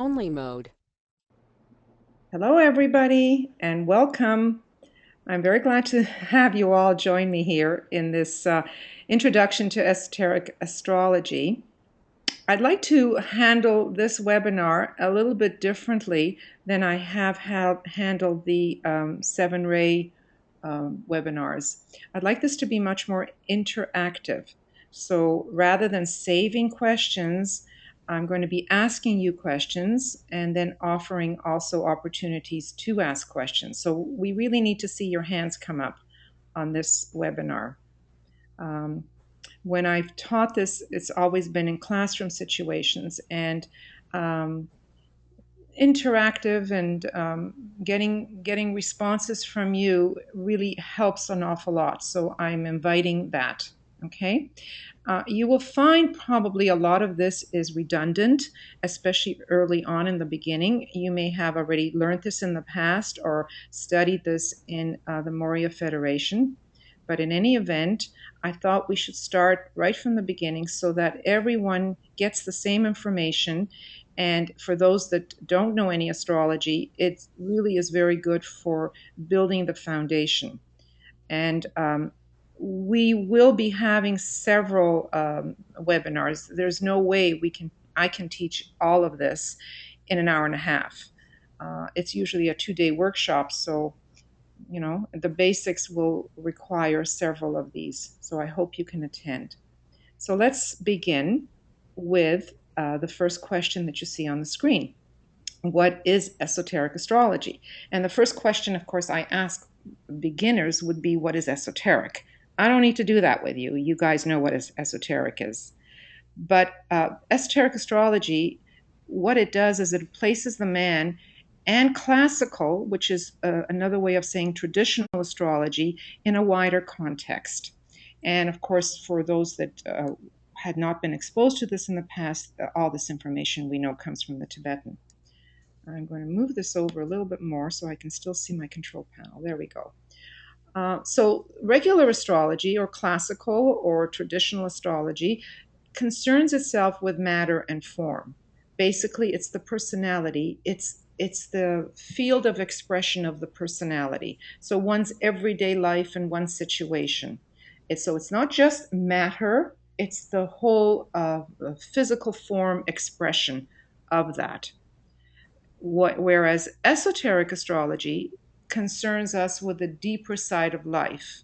only mode. Hello, everybody, and welcome. I'm very glad to have you all join me here in this introduction to esoteric astrology. I'd like to handle this webinar a little bit differently than I have handled the seven ray webinars. I'd like this to be much more interactive. So rather than saving questions, I'm going to be asking you questions and then offering also opportunities to ask questions. So we really need to see your hands come up on this webinar. Um, when I've taught this, it's always been in classroom situations, and um, interactive and getting responses from you really helps an awful lot. So I'm inviting that. Okay. You will find probably a lot of this is redundant, especially early on in the beginning. You may have already learned this in the past or studied this in the Moria Federation. But in any event, I thought we should start right from the beginning so that everyone gets the same information. And for those that don't know any astrology, it really is very good for building the foundation. And we will be having several webinars. There's no way I can teach all of this in an hour and a half. It's usually a 2-day workshop, so the basics will require several of these. So I hope you can attend. So let's begin with the first question that you see on the screen. What is esoteric astrology? And the first question, of course, I ask beginners would be, what is esoteric? I don't need to do that with you. You guys know what esoteric is. But esoteric astrology, what it does is it places the man and classical, which is another way of saying traditional astrology, in a wider context. And of course, for those that had not been exposed to this in the past, all this information we know comes from the Tibetan. I'm going to move this over a little bit more so I can still see my control panel. There we go. So regular astrology or classical or traditional astrology concerns itself with matter and form. Basically, it's the personality. It's the field of expression of the personality. So one's everyday life and one's situation. It's not just matter, it's the whole physical form expression of that. Whereas esoteric astrology concerns us with the deeper side of life,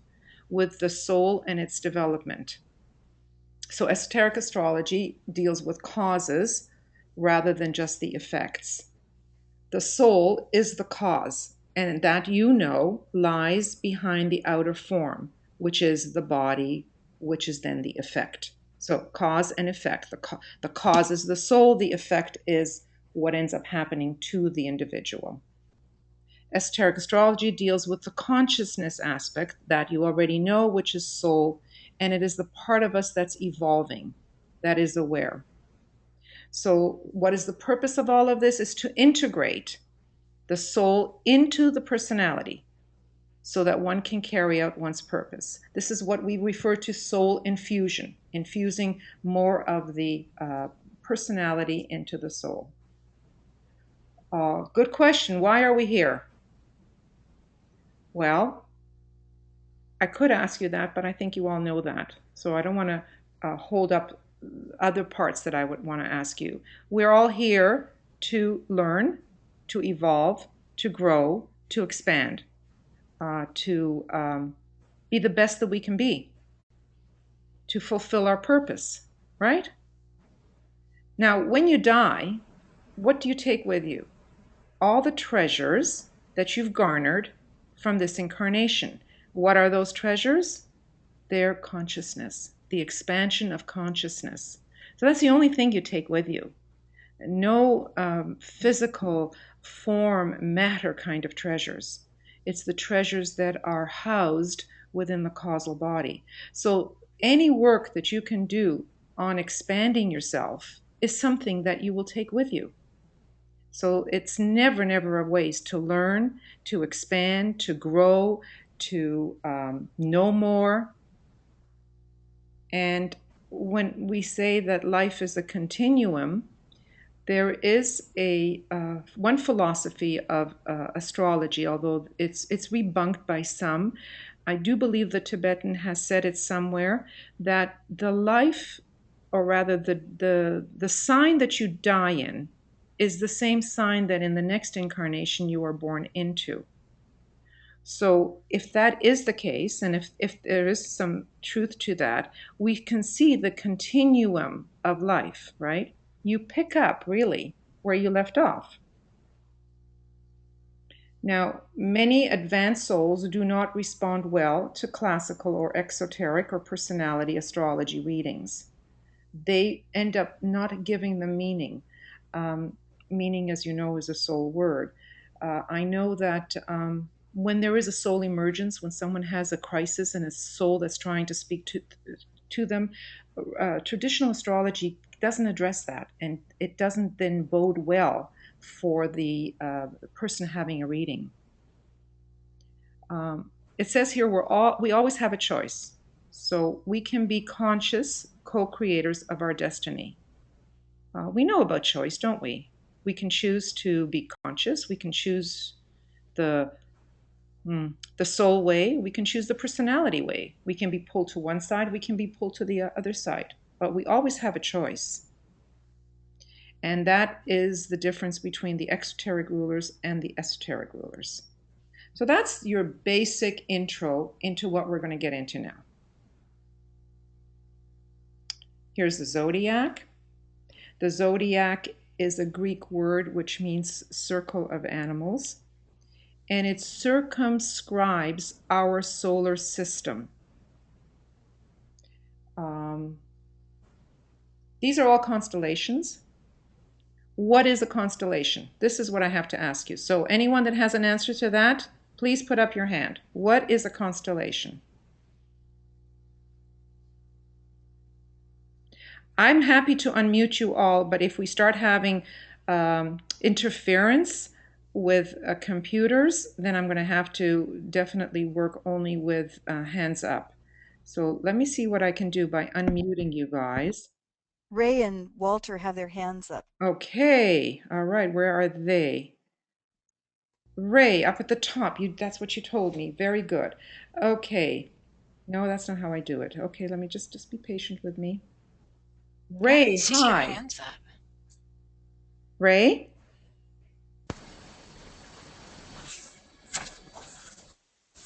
with the soul and its development. So esoteric astrology deals with causes rather than just the effects. The soul is the cause, and that lies behind the outer form, which is the body, which is then the effect. So cause and effect. The cause is the soul, the effect is what ends up happening to the individual. Esoteric astrology deals with the consciousness aspect that you already know, which is soul, and it is the part of us that's evolving, that is aware. So, what is the purpose of all of this? Is to integrate the soul into the personality so that one can carry out one's purpose. This is what we refer to soul infusion, infusing more of the personality into the soul. Good question. Why are we here? Well, I could ask you that, but I think you all know that. So I don't want to hold up other parts that I would want to ask you. We're all here to learn, to evolve, to grow, to expand, to be the best that we can be, to fulfill our purpose, right? Now, when you die, what do you take with you? All the treasures that you've garnered from this incarnation. What are those treasures? Their consciousness, the expansion of consciousness. So that's the only thing you take with you. No physical form, matter kind of treasures. It's the treasures that are housed within the causal body. So any work that you can do on expanding yourself is something that you will take with you. So it's never, never a waste to learn, to expand, to grow, to know more. And when we say that life is a continuum, There is a one philosophy of astrology, although it's rebunked by some. I do believe the Tibetan has said it somewhere that the life, or rather the sign that you die in, is the same sign that in the next incarnation you are born into. So if that is the case, and if there is some truth to that, we can see the continuum of life, right? You pick up really where you left off. Now, many advanced souls do not respond well to classical or exoteric or personality astrology readings. They end up not giving them meaning. Um, Meaning, as you know, is a soul word. I know that when there is a soul emergence, when someone has a crisis and a soul that's trying to speak to them, traditional astrology doesn't address that, and it doesn't then bode well for the person having a reading. It says here we always have a choice, so we can be conscious co-creators of our destiny. We know about choice, don't we? We can choose to be conscious. We can choose the the soul way. We can choose the personality way. We can be pulled to one side. We can be pulled to the other side. But we always have a choice. And that is the difference between the exoteric rulers and the esoteric rulers. So that's your basic intro into what we're going to get into now. Here's the zodiac. The zodiac is a Greek word which means circle of animals, and it circumscribes our solar system. These are all constellations. What is a constellation? This is what I have to ask you. So anyone that has an answer to that, please put up your hand. What is a constellation? I'm happy to unmute you all, but if we start having interference with computers, then I'm going to have to definitely work only with hands up. So let me see what I can do by unmuting you guys. Ray and Walter have their hands up. Okay, all right, where are they? Ray, up at the top. That's what you told me. Very good. Okay. No, that's not how I do it. Okay, let me just be patient with me. I don't Ray, see your hi. hands up. Ray?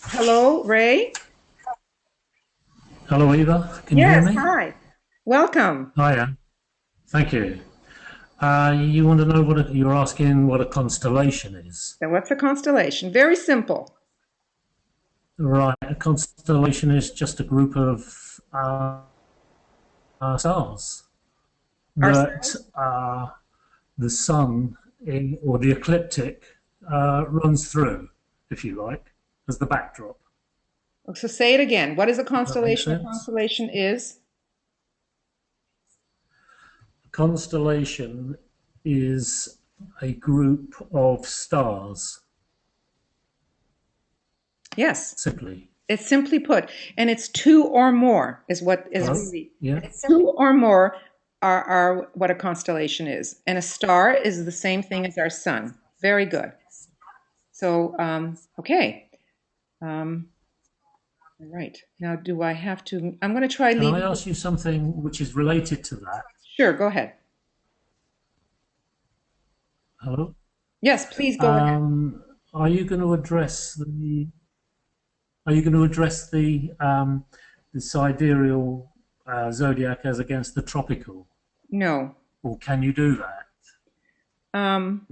Hello, Ray? Hello, Eva. Can you hear Yes, me? hi. Welcome. Hiya. Thank you. You want to know you're asking what a constellation is? So what's a constellation? Very simple. Right. A constellation is just a group of stars Our that the sun or the ecliptic runs through, if you like, as the backdrop. So say it again. What is a Does that make constellation? A sense? constellation is? A constellation is a group of stars, Yes. simply. It's simply put, and it's two or more is what is Hello? really. Yeah. It's two or more are what a constellation is. And a star is the same thing as our sun. Very good. So, okay. All right. Now, do I have to? I'm going to try Can I leaving. ask you something which is related to that? Sure, go ahead. Hello? Yes, please go ahead. Are you going to address the sidereal zodiac as against the tropical, No. or can you do that? Um,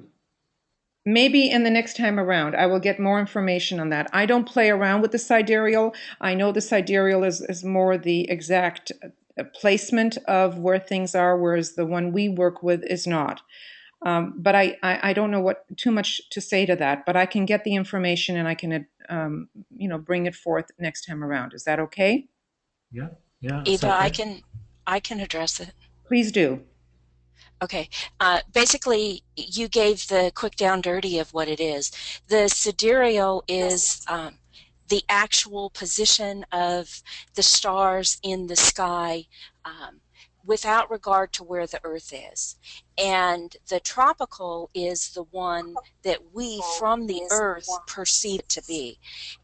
Maybe in the next time around, I will get more information on that. I don't play around with the sidereal. I know the sidereal is more the exact placement of where things are, whereas the one we work with is not. But I don't know what too much to say to that. But I can get the information and I can bring it forth next time around. Is that okay? Yeah, yeah, that's Eva, okay. I can address it. Please do. Okay. Basically, you gave the quick down dirty of what it is. The sidereal is the actual position of the stars in the sky, without regard to where the Earth is. And the tropical is the one that we from the Earth perceive it to be.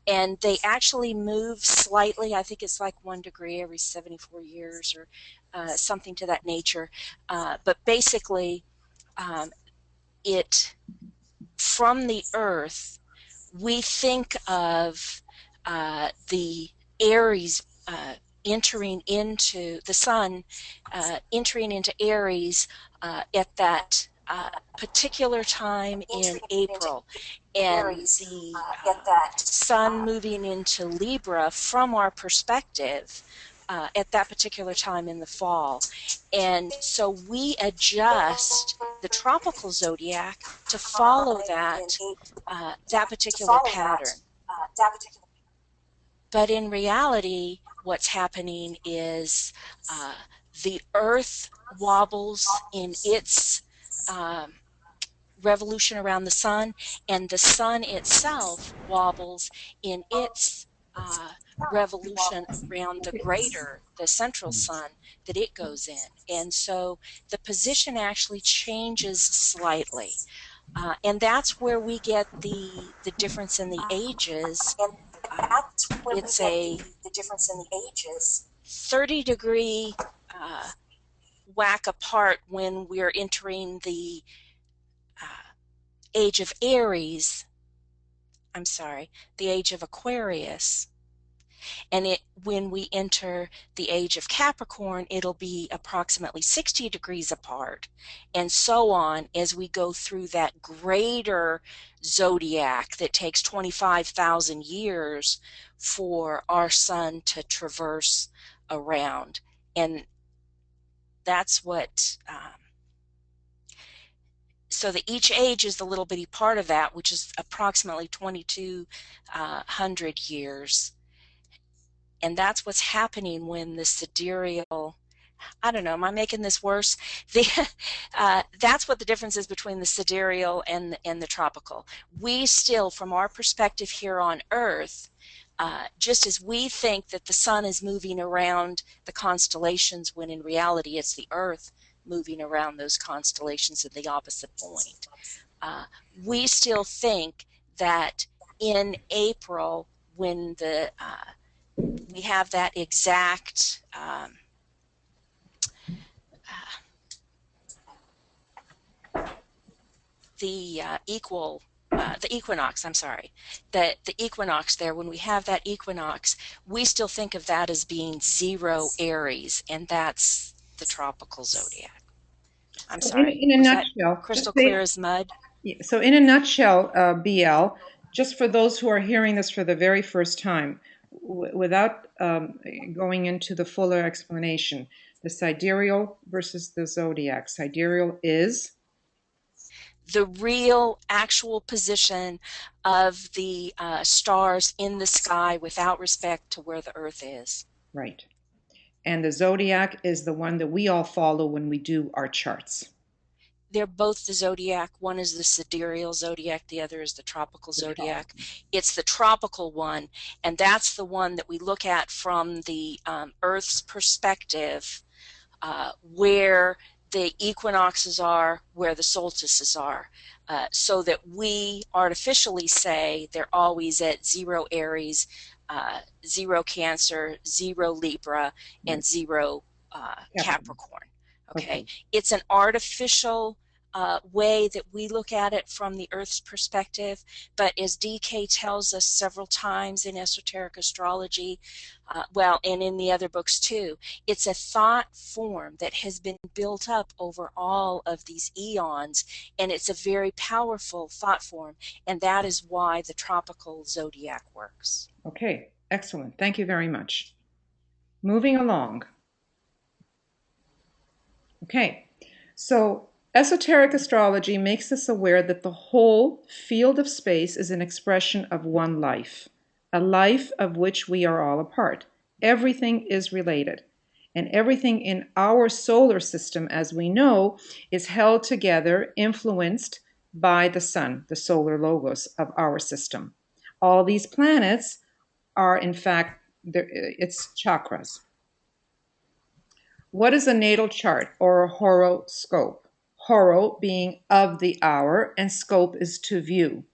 And they actually move slightly. I think it's like 1 degree every 74 years or something to that nature. But basically, it from the Earth, we think of the Aries entering into the sun, entering into Aries at that particular time in April, and the sun moving into Libra from our perspective at that particular time in the fall. And so we adjust the tropical zodiac to follow that that particular pattern. But in reality, what's happening is the Earth wobbles in its revolution around the sun, and the sun itself wobbles in its revolution around the greater, the central sun that it goes in. And so the position actually changes slightly. And that's where we get the difference in the ages. It's a 30-degree whack apart when we're entering the age of Aries. I'm sorry, the age of Aquarius. And when we enter the age of Capricorn, it'll be approximately 60 degrees apart, and so on as we go through that greater zodiac that takes 25,000 years for our sun to traverse around. And that's what so that each age is the little bitty part of that, which is approximately 2,200 years. And that's what's happening when the sidereal, I don't know, am I making this worse? That's what the difference is between the sidereal and the tropical. We still, from our perspective here on Earth, just as we think that the sun is moving around the constellations, when in reality it's the Earth moving around those constellations at the opposite point, we still think that in April, when we have that exact the equinox, I'm sorry, the equinox there, when we have that equinox, we still think of that as being 0 Aries, and that's the tropical zodiac. I'm So sorry. in a Was that nutshell, crystal clear as mud? so in a nutshell, BL, just for those who are hearing this for the very first time, without going into the fuller explanation, the sidereal versus the zodiac. Sidereal is The real actual position of the stars in the sky without respect to where the Earth is. right. And the zodiac is the one that we all follow when we do our charts. They're both the zodiac. One is the sidereal zodiac, the other is the tropical zodiac. It's the tropical one, and that's the one that we look at from the Earth's perspective, where the equinoxes are, where the solstices are, so that we artificially say they're always at 0 Aries, 0 Cancer, 0 Libra, and 0 Capricorn. Okay, it's an artificial way that we look at it from the Earth's perspective, but as DK tells us several times in Esoteric Astrology, well, and in the other books too, it's a thought form that has been built up over all of these eons, and it's a very powerful thought form, and that is why the tropical zodiac works. Okay, excellent. Thank you very much. Moving along. Okay, so esoteric astrology makes us aware that the whole field of space is an expression of one life, a life of which we are all a part. Everything is related, and everything in our solar system, as we know, is held together, influenced by the sun, the solar logos of our system. All these planets are, in fact, it's chakras. What is a natal chart or a horoscope? Horo being of the hour and scope is to view.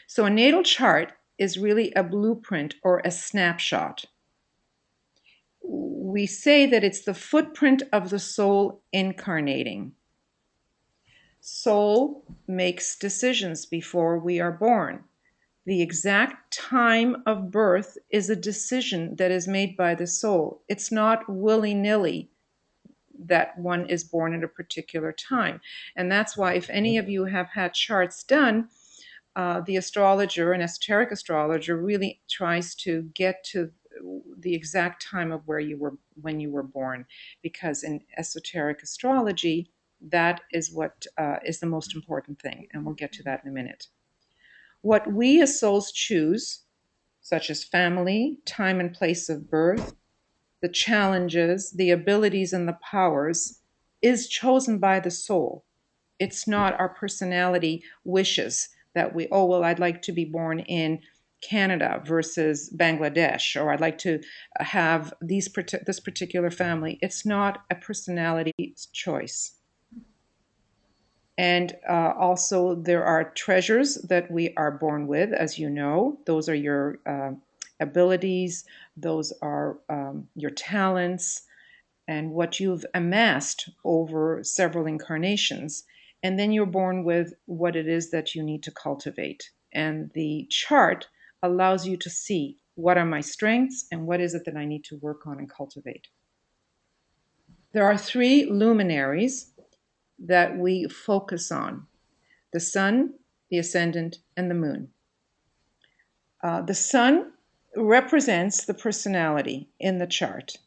So a natal chart is really a blueprint or a snapshot. We say that it's the footprint of the soul incarnating. Soul makes decisions before we are born. The exact time of birth is a decision that is made by the soul. It's not willy-nilly that one is born at a particular time. And that's why if any of you have had charts done, the astrologer, an esoteric astrologer, really tries to get to the exact time of when you were born, because in esoteric astrology, that is what is the most important thing, and we'll get to that in a minute. What we as souls choose, such as family, time and place of birth, the challenges, the abilities, and the powers, is chosen by the soul. It's not our personality wishes that I'd like to be born in Canada versus Bangladesh, or I'd like to have this particular family. It's not a personality choice. And also, there are treasures that we are born with, as you know. Those are your abilities, those are your talents, and what you've amassed over several incarnations. And then you're born with what it is that you need to cultivate. And the chart allows you to see what are my strengths and what is it that I need to work on and cultivate. There are 3 luminaries that we focus on: the sun, the ascendant, and the moon. The sun represents the personality in the chart.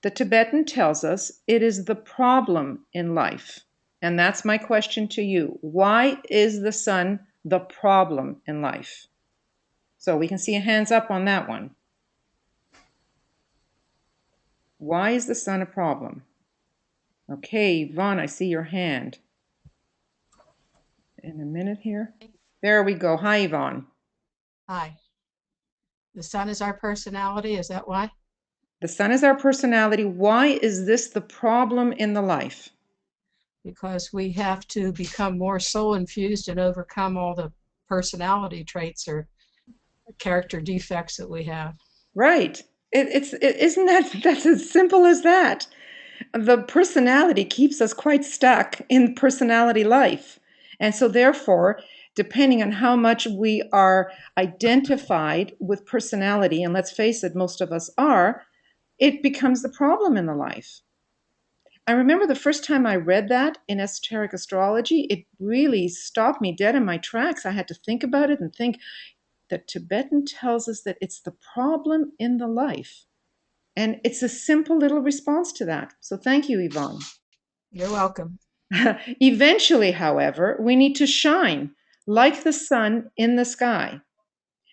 The Tibetan tells us it is the problem in life. And that's my question to you. Why is the sun the problem in life? So we can see a hands up on that one. Why is the sun a problem? Okay, Yvonne, I see your hand. In a minute here. There we go. Hi, Yvonne. Hi. The sun is our personality, is that why? The sun is our personality. Why is this the problem in the life? Because we have to become more soul infused and overcome all the personality traits or character defects that we have. Right. Isn't that's as simple as that? The personality keeps us quite stuck in personality life. And so therefore, depending on how much we are identified with personality, and let's face it, most of us are, it becomes the problem in the life. I remember the first time I read that in Esoteric Astrology, it really stopped me dead in my tracks. I had to think about it and think that Tibetan tells us that it's the problem in the life. And it's a simple little response to that. So thank you, Yvonne. You're welcome. Eventually, however, we need to shine like the sun in the sky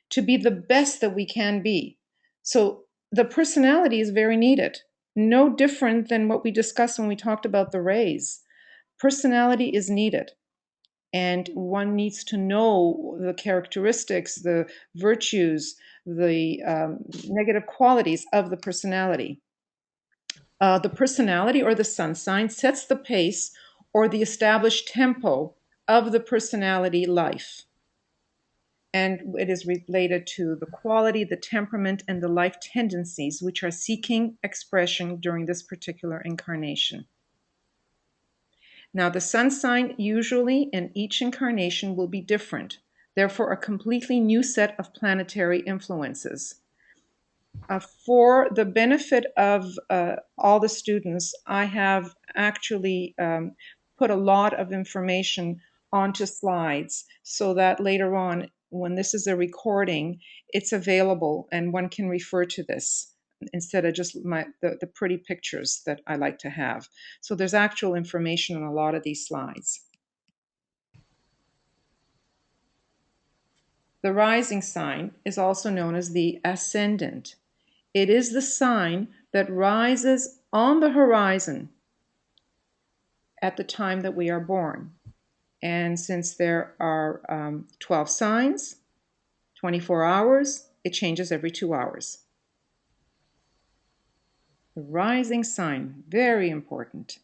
to be the best that we can be. So the personality is very needed. No different than what we discussed when we talked about the rays. Personality is needed. And one needs to know the characteristics, the virtues, the negative qualities of the personality. The personality or the sun sign sets the pace or the established tempo of the personality life. And it is related to the quality, the temperament, and the life tendencies which are seeking expression during this particular incarnation. Now, the sun sign usually in each incarnation will be different, therefore a completely new set of planetary influences. For the benefit of all the students, I have actually put a lot of information onto slides so that later on, when this is a recording, it's available and one can refer to this instead of just the pretty pictures that I like to have. So there's actual information on a lot of these slides. The rising sign is also known as the ascendant. It is the sign that rises on the horizon at the time that we are born. And since there are 12 signs, 24 hours, it changes every 2 hours. The rising sign, very important.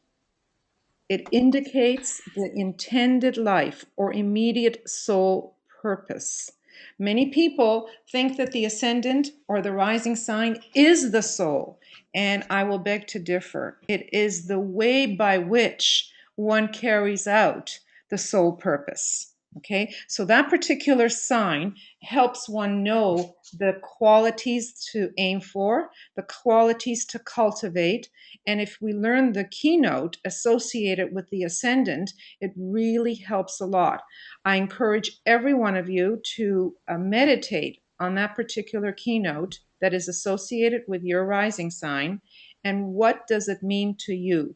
It indicates the intended life or immediate soul purpose. Many people think that the ascendant or the rising sign is the soul, and I will beg to differ. It is the way by which one carries out the soul purpose. Okay, so that particular sign helps one know the qualities to aim for, the qualities to cultivate, and if we learn the keynote associated with the ascendant, it really helps a lot. I encourage every one of you to meditate on that particular keynote that is associated with your rising sign, and what does it mean to you?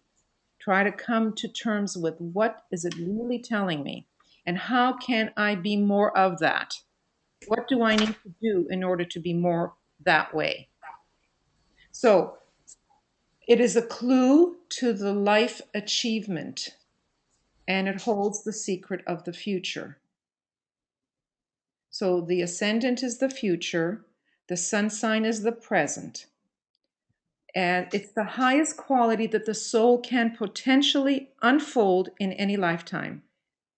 Try to come to terms with what is it really telling me, and how can I be more of that? What do I need to do in order to be more that way? So it is a clue to the life achievement, and it holds the secret of the future. So the ascendant is the future, the sun sign is the present, and it's the highest quality that the soul can potentially unfold in any lifetime.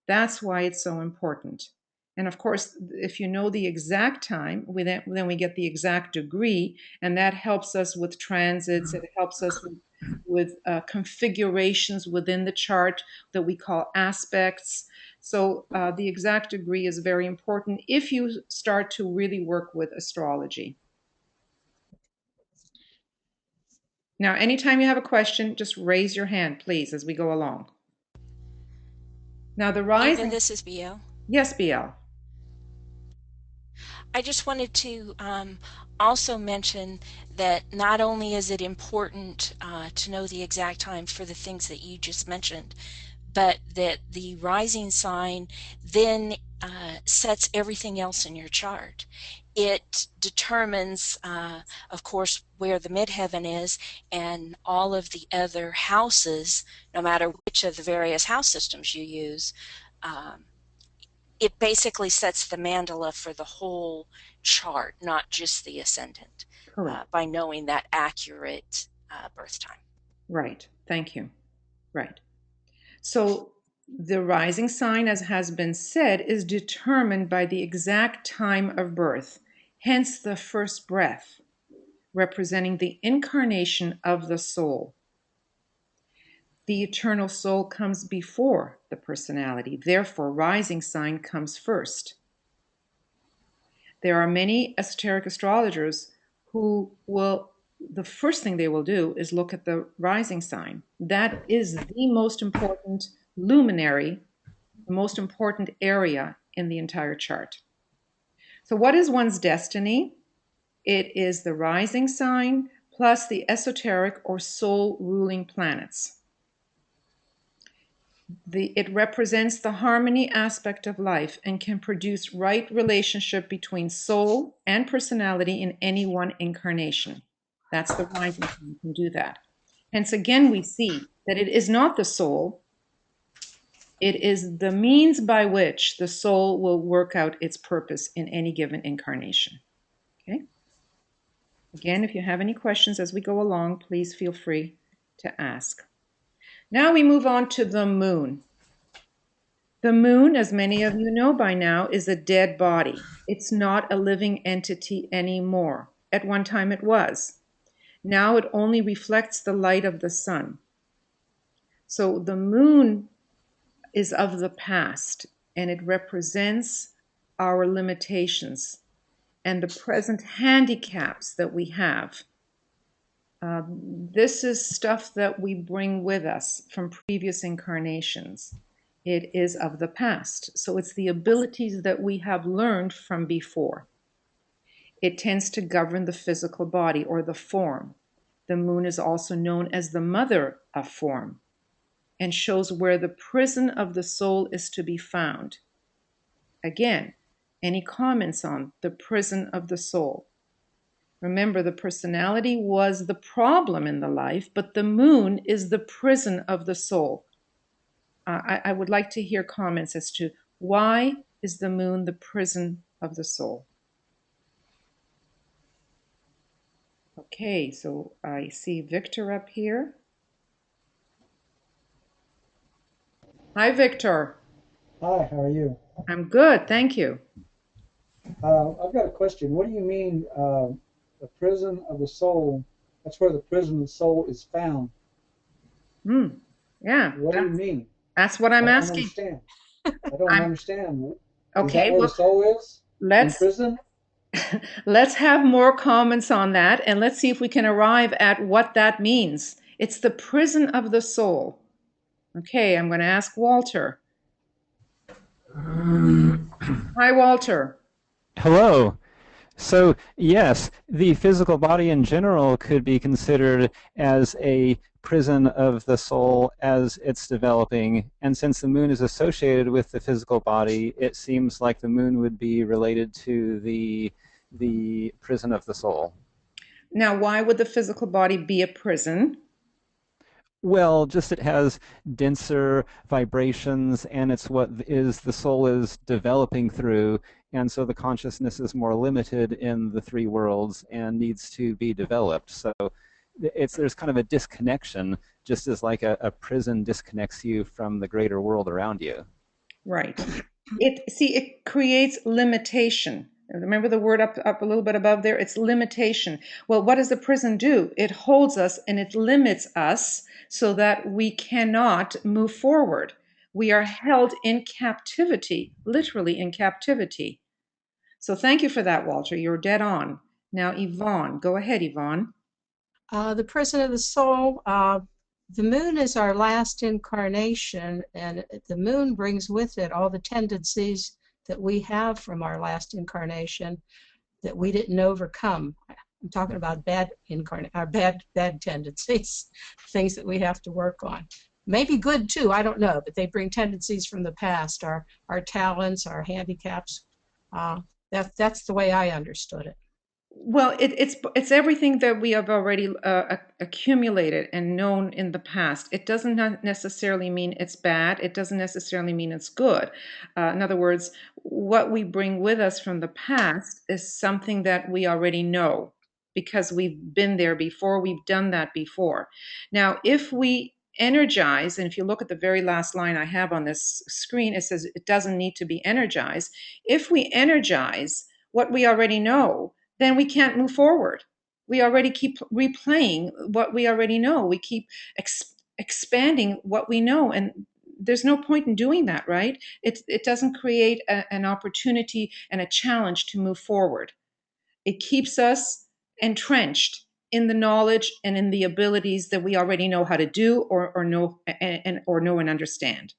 That's why it's so important. And of course, if you know the exact time, then we get the exact degree, and that helps us with transits. It helps us with configurations within the chart that we call aspects. So the exact degree is very important if you start to really work with astrology. Now, anytime you have a question, just raise your hand, please, as we go along. Now, the rising. Eva, this is BL. Yes, BL. I just wanted to also mention that not only is it important to know the exact time for the things that you just mentioned, but that the rising sign then sets everything else in your chart. It determines, of course, where the midheaven is and all of the other houses, no matter which of the various house systems you use. It basically sets the mandala for the whole chart, not just the ascendant, by knowing that accurate birth time. Right. Thank you. Right. So the rising sign, as has been said, is determined by the exact time of birth, hence the first breath, representing the incarnation of the soul. The eternal soul comes before the personality, therefore, rising sign comes first. There are many esoteric astrologers who will, the first thing they will do is look at the rising sign. That is the most important luminary, the most important area in the entire chart. So what is one's destiny? It is the rising sign plus the esoteric or soul ruling planets. It represents the harmony aspect of life and can produce right relationship between soul and personality in any one incarnation. That's the rising sign can do that. Hence, again, we see that it is not the soul. It is the means by which the soul will work out its purpose in any given incarnation. Okay? Again, if you have any questions as we go along, please feel free to ask. Now we move on to the moon. The moon, as many of you know by now, is a dead body. It's not a living entity anymore. At one time it was. Now it only reflects the light of the sun. So the moon is of the past, and it represents our limitations and the present handicaps that we have. This is stuff that we bring with us from previous incarnations. It is of the past. So it's the abilities that we have learned from before. It tends to govern the physical body or the form. The moon is also known as the mother of form and shows where the prison of the soul is to be found. Again, any comments on the prison of the soul? Remember, the personality was the problem in the life, but the moon is the prison of the soul. I would like to hear comments as to why is the moon the prison of the soul? Okay, so I see Victor up here. Hi, Victor. Hi, how are you? I'm good, thank you. I've got a question. What do you mean, the prison of the soul? That's where the prison of the soul is found. Hmm. Yeah, What do you mean? that's what I'm I don't asking. understand. I don't I'm understand. Is that okay. where the Well, soul is? In let's prison? let's have more comments on that, and let's see if we can arrive at what that means. It's the prison of the soul. Okay, I'm going to ask Walter. Hi, Walter. Hello. So, yes, the physical body in general could be considered as a prison of the soul as it's developing. And since the moon is associated with the physical body, it seems like the moon would be related to the prison of the soul. Now, why would the physical body be a prison? Well, just it has denser vibrations, and it's what is the soul is developing through, and so the consciousness is more limited in the three worlds and needs to be developed. So there's kind of a disconnection, just as like a prison disconnects you from the greater world around you. Right. It creates limitation. Remember the word up a little bit above there? It's limitation. Well, what does the prison do? It holds us and it limits us so that we cannot move forward. We are held in captivity, literally in captivity. So thank you for that, Walter. You're dead on. Now, Yvonne, go ahead, Yvonne. The prison of the soul, the moon is our last incarnation, and the moon brings with it all the tendencies that we have from our last incarnation that we didn't overcome. I'm talking about bad tendencies, things that we have to work on. Maybe good too, I don't know, but they bring tendencies from the past, our talents, our handicaps. That's the way I understood it. Well, it's everything that we have already accumulated and known in the past. It doesn't necessarily mean it's bad. It doesn't necessarily mean it's good. In other words, what we bring with us from the past is something that we already know because we've been there before. We've done that before. Now, if we energize, and if you look at the very last line I have on this screen, it says it doesn't need to be energized. If we energize what we already know, then we can't move forward. We already keep replaying what we already know. We keep expanding what we know. And there's no point in doing that, right? It doesn't create an opportunity and a challenge to move forward. It keeps us entrenched in the knowledge and in the abilities that we already know how to do or know and understand.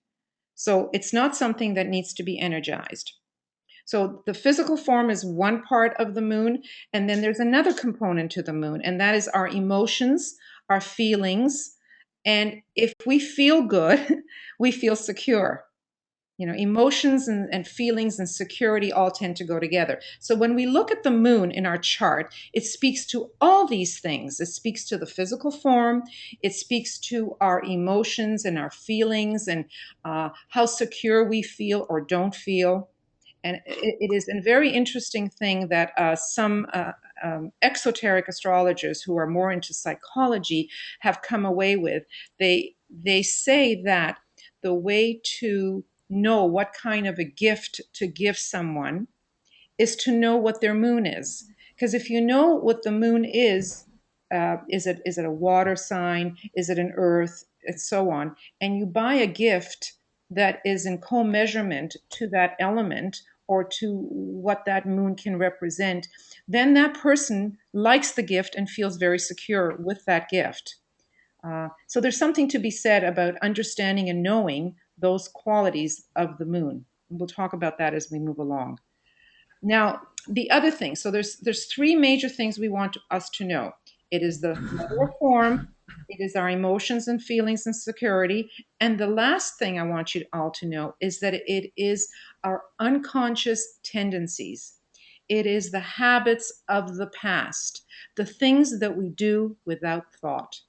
So it's not something that needs to be energized. So the physical form is one part of the moon, and then there's another component to the moon, and that is our emotions, our feelings. And if we feel good, we feel secure. You know, emotions and feelings and security all tend to go together. So when we look at the moon in our chart, it speaks to all these things. It speaks to the physical form, it speaks to our emotions and our feelings and how secure we feel or don't feel. And it is a very interesting thing that some exoteric astrologers who are more into psychology have come away with. They say that the way to know what kind of a gift to give someone is to know what their moon is. Because if you know what the moon is it a water sign? Is it an earth? And so on. And you buy a gift that is in co-measurement to that element or to what that moon can represent, then that person likes the gift and feels very secure with that gift. So there's something to be said about understanding and knowing those qualities of the moon. We'll talk about that as we move along. Now, the other thing, so there's three major things we want us to know. It is the lower form, it is our emotions and feelings and security, and the last thing I want you all to know is that it is our unconscious tendencies. It is the habits of the past, the things that we do without thought.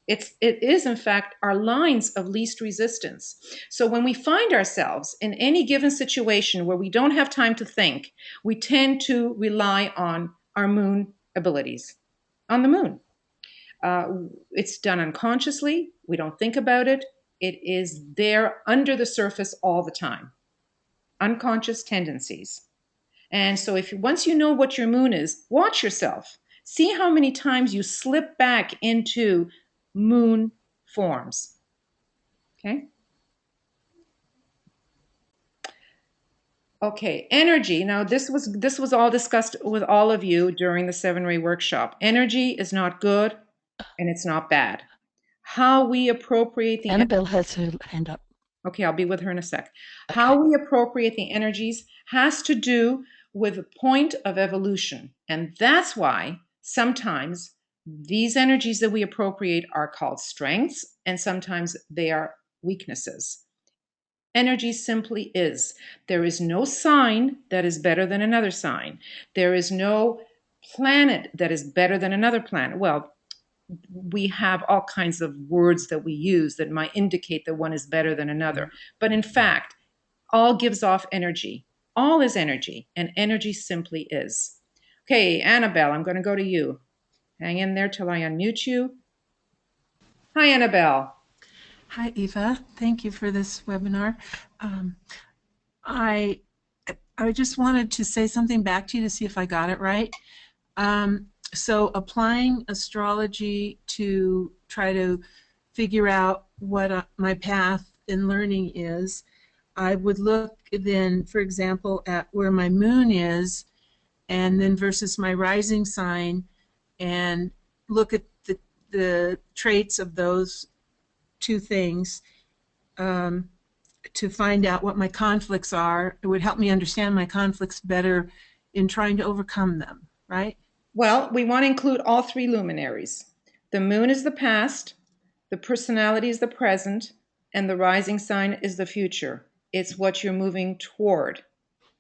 It is, in fact, our lines of least resistance. So when we find ourselves in any given situation where we don't have time to think, we tend to rely on our moon abilities. on the moon. It's done unconsciously. We don't think about it. It is there under the surface all the time. Unconscious tendencies. And so once you know what your moon is, watch yourself. See how many times you slip back into moon forms. Okay? Okay, energy. Now this was all discussed with all of you during the 7-ray workshop. Energy is not good and it's not bad. How we appropriate the Annabelle has her hand up. Okay, I'll be with her in a sec. Okay. How we appropriate the energies has to do with the point of evolution. And that's why sometimes these energies that we appropriate are called strengths and sometimes they are weaknesses. Energy simply is. There is no sign that is better than another sign. There is no planet that is better than another planet. Well, we have all kinds of words that we use that might indicate that one is better than another. But in fact, all gives off energy. All is energy, and energy simply is. Okay, Annabelle, I'm going to go to you. Hang in there till I unmute you. Hi, Annabelle. Hi, Eva. Thank you for this webinar. I just wanted to say something back to you to see if I got it right. So applying astrology to try to figure out what my path in learning is, I would look then, for example, at where my moon is and then versus my rising sign and look at the traits of those two things to find out what my conflicts are. It would help me understand my conflicts better in trying to overcome them, right? Well, we want to include all 3 luminaries. The moon is the past, the personality is the present, and the rising sign is the future. It's what you're moving toward.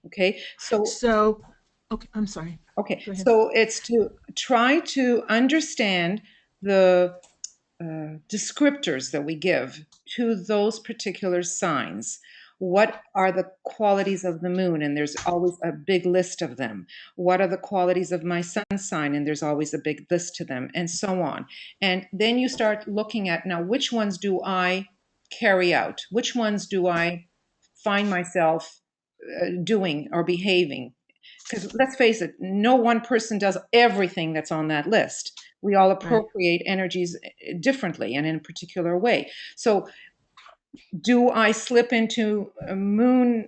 Okay? So okay, I'm sorry. Okay, so it's to try to understand the descriptors that we give to those particular signs. What are the qualities of the moon? And there's always a big list of them. What are the qualities of my sun sign? And there's always a big list to them, and so on. And then you start looking at, now, which ones do I carry out? Which ones do I find myself doing or behaving? Because let's face it, no one person does everything that's on that list. We all appropriate energies differently and in a particular way. So do I slip into moon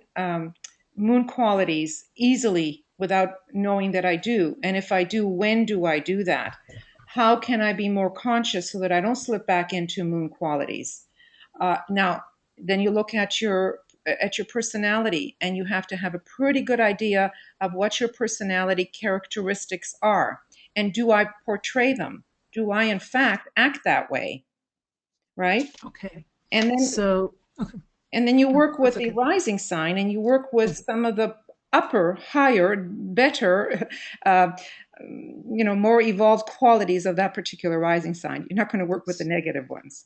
qualities easily without knowing that I do? And if I do, when do I do that? How can I be more conscious so that I don't slip back into moon qualities? Now, then you look at your personality, and you have to have a pretty good idea of what your personality characteristics are. And do I portray them? Do I, in fact, act that way? Right? Okay. And then, and then you work with the rising sign, and you work with some of the upper, higher, better, more evolved qualities of that particular rising sign. You're not going to work with the negative ones.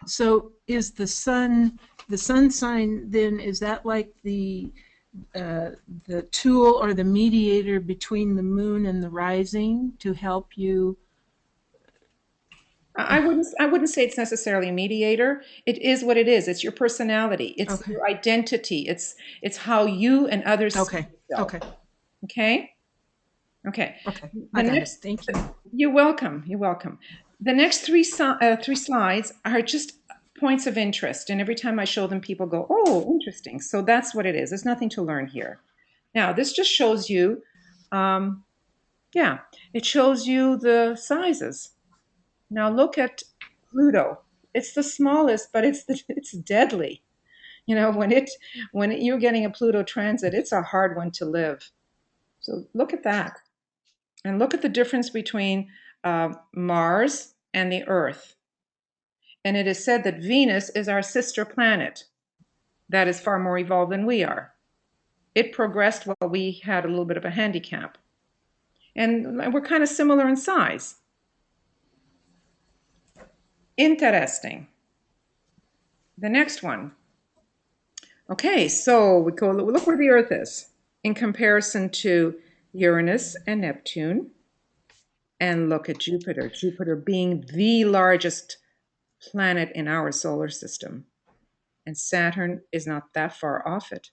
So is the sun sign then, is that like the tool or the mediator between the moon and the rising to help you? I wouldn't say it's necessarily a mediator. It is what it is. It's your personality. It's your identity. It's how you and others see yourself. Okay. I got it. Thank you. You're welcome. You're welcome. The next three slides are just points of interest, and every time I show them, people go, "Oh, interesting." So that's what it is. There's nothing to learn here. Now, this just shows you, it shows you the sizes. Now look at Pluto. It's the smallest, but it's deadly. When you're getting a Pluto transit, it's a hard one to live. So look at that, and look at the difference between Mars and the Earth. And it is said that Venus is our sister planet that is far more evolved than we are. It progressed while we had a little bit of a handicap. And we're kind of similar in size. Interesting. The next one. Okay, so we go look where the Earth is in comparison to Uranus and Neptune. And look at Jupiter, Jupiter being the largest planet in our solar system. And Saturn is not that far off it.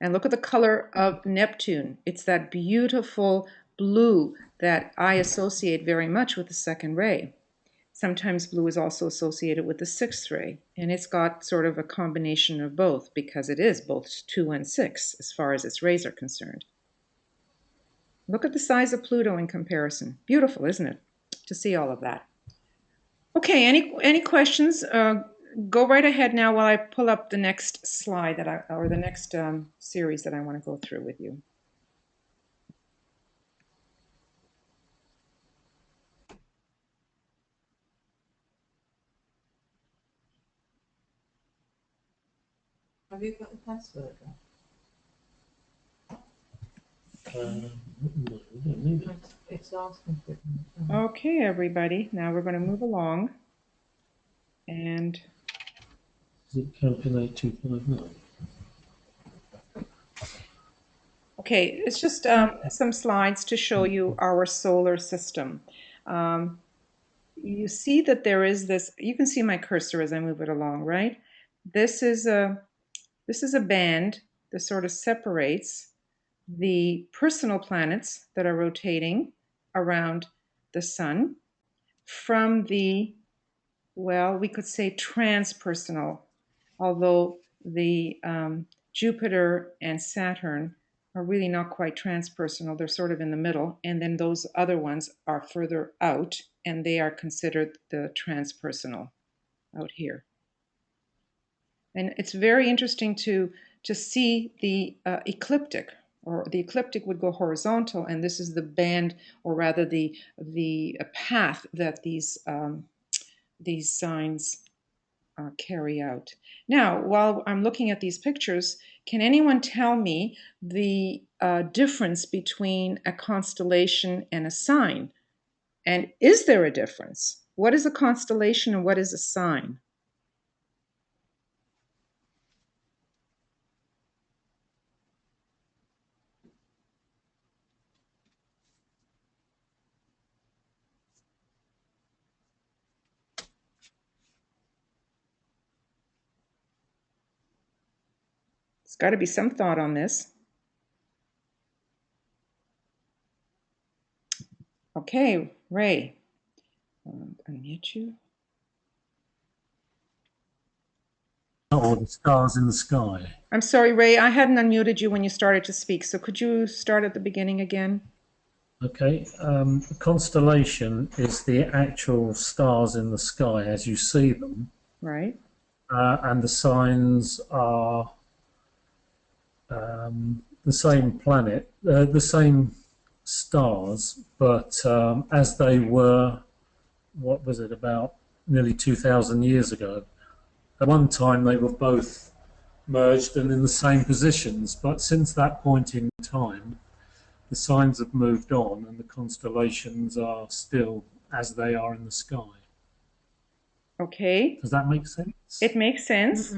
And look at the color of Neptune. It's that beautiful blue that I associate very much with the second ray. Sometimes blue is also associated with the sixth ray, and it's got sort of a combination of both because it is both 2 and 6 as far as its rays are concerned. Look at the size of Pluto in comparison. Beautiful, isn't it, to see all of that? Okay, any questions? Go right ahead now while I pull up the next slide or the next series that I want to go through with you. Have you got the password? No, we don't need it. It's asking for it. Okay, everybody. Now we're going to move along. And Is it Camping 8259? okay, it's just some slides to show you our solar system. You see that there is this, you can see my cursor as I move it along, right? This is a band that sort of separates the personal planets that are rotating around the sun from the, well, we could say transpersonal, although the Jupiter and Saturn are really not quite transpersonal. They're sort of in the middle. And then those other ones are further out, and they are considered the transpersonal out here. And it's very interesting to see the ecliptic, or the ecliptic would go horizontal, and this is the band, or rather the path that these signs carry out. Now, while I'm looking at these pictures, can anyone tell me the difference between a constellation and a sign? And is there a difference? What is a constellation and what is a sign? There's got to be some thought on this. Okay, Ray, unmute you. Or the stars in the sky. I'm sorry, Ray, I hadn't unmuted you when you started to speak, so could you start at the beginning again? Okay, the constellation is the actual stars in the sky as you see them. Right. And the signs are the same planet, the same stars, but as they were, what was it, about nearly 2,000 years ago. At one time they were both merged and in the same positions, but since that point in time, the signs have moved on and the constellations are still as they are in the sky. Okay. Does that make sense? It makes sense.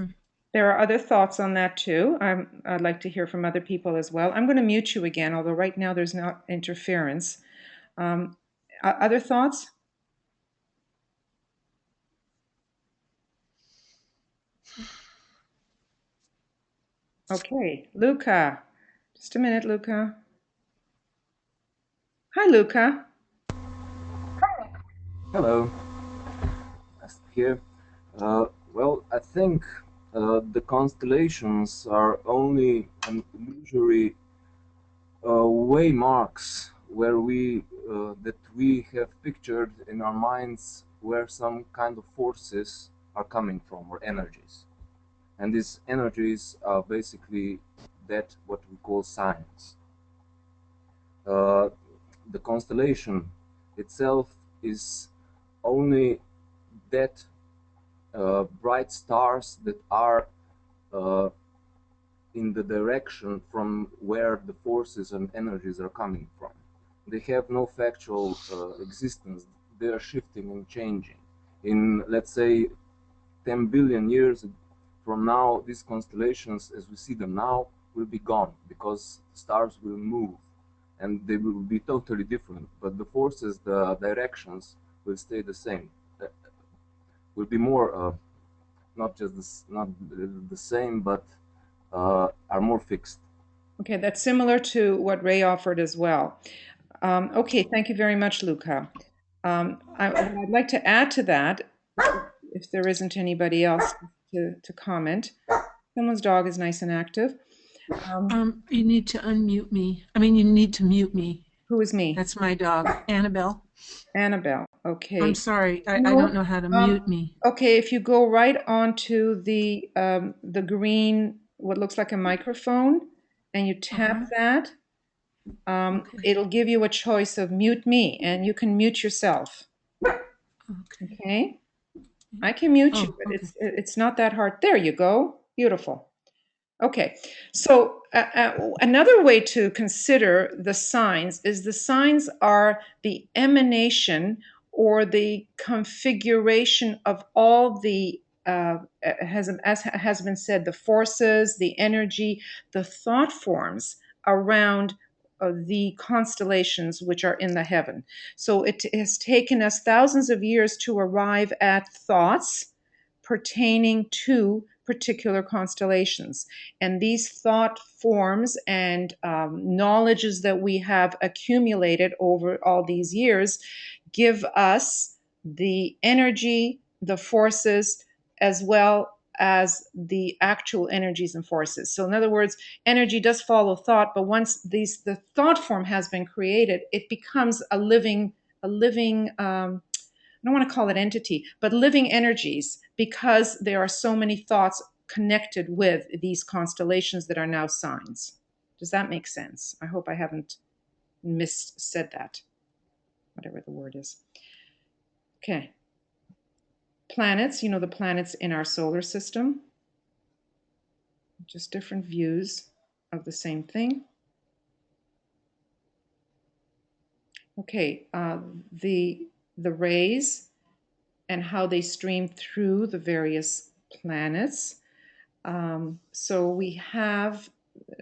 There are other thoughts on that too. I'd like to hear from other people as well. I'm going to mute you again, although right now there's not interference. Other thoughts? Okay, Luca. Just a minute, Luca. Hi, Luca. Hello. Nice to hear. Well, I think the constellations are only an illusory waymarks where that we have pictured in our minds where some kind of forces are coming from, or energies. And these energies are basically that what we call signs. The constellation itself is only that bright stars that are in the direction from where the forces and energies are coming from. They have no factual existence. They are shifting and changing. In, let's say, 10 billion years from now, these constellations, as we see them now, will be gone because stars will move and they will be totally different. But the forces, the directions will stay the same. Will be more not just not the same, but are more fixed. Okay, that's similar to what Ray offered as well. Okay, thank you very much, Luca. What I'd like to add to that, if there isn't anybody else to comment, someone's dog is nice and active. You need to unmute me. I mean, you need to mute me. Who is me? That's my dog, Annabelle. Annabelle, okay. I'm sorry, I don't know how to mute me. Okay, if you go right onto the green, what looks like a microphone, and you tap that, it'll give you a choice of mute me, and you can mute yourself. Okay? I can mute you, but it's not that hard. There you go. Beautiful. Okay, so another way to consider the signs is the signs are the emanation or the configuration of all the, as has been said, the forces, the energy, the thought forms around the constellations which are in the heaven. So it has taken us thousands of years to arrive at thoughts pertaining to particular constellations. And these thought forms and knowledges that we have accumulated over all these years give us the energy, the forces, as well as the actual energies and forces. So in other words, energy does follow thought, but once the thought form has been created, it becomes a living I don't want to call it entity, but living energies, because there are so many thoughts connected with these constellations that are now signs. Does that make sense? I hope I haven't said that, whatever the word is. Okay. Planets, you know the planets in our solar system. Just different views of the same thing. Okay, the rays and how they stream through the various planets. So we have,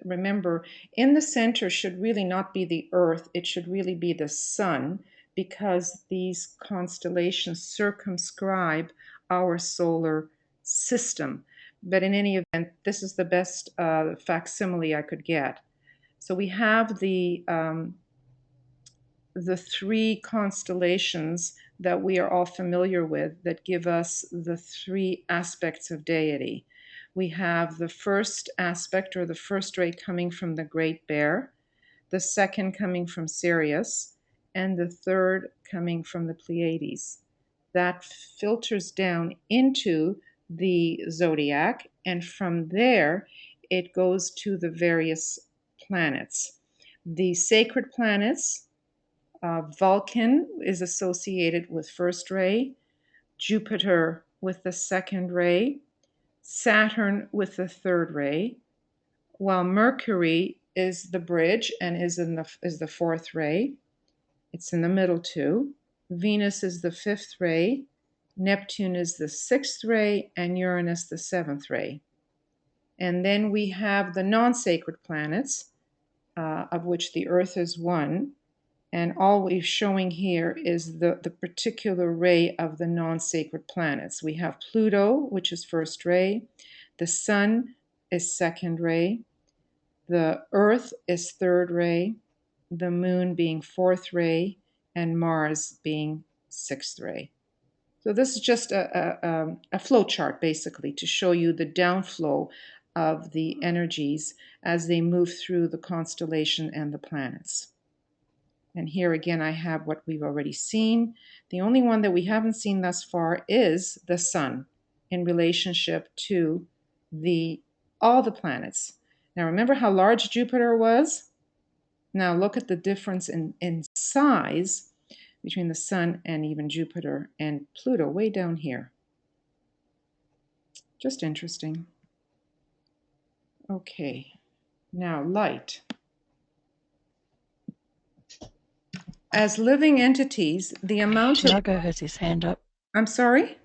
remember, in the center should really not be the Earth, it should really be the Sun, because these constellations circumscribe our solar system. But in any event, this is the best facsimile I could get. So we have the three constellations that we are all familiar with that give us the three aspects of deity. We have the first aspect, or the first ray, coming from the Great Bear, the second coming from Sirius, and the third coming from the Pleiades. That filters down into the zodiac, and from there it goes to the various planets. The sacred planets, Vulcan is associated with first ray, Jupiter with the second ray, Saturn with the third ray, while Mercury is the bridge and is the fourth ray. It's in the middle too. Venus is the fifth ray, Neptune is the sixth ray, and Uranus the seventh ray. And then we have the non-sacred planets, of which the Earth is one. And all we're showing here is the particular ray of the non-sacred planets. We have Pluto, which is first ray. The Sun is second ray. The Earth is third ray. The Moon being fourth ray. And Mars being sixth ray. So this is just a flow chart, basically, to show you the downflow of the energies as they move through the constellation and the planets. And here again, I have what we've already seen. The only one that we haven't seen thus far is the Sun in relationship to all the planets. Now remember how large Jupiter was? Now look at the difference in size between the Sun and even Jupiter and Pluto way down here. Just interesting. Okay, now light. As living entities, the amount of... Tiago has his hand up. I'm sorry?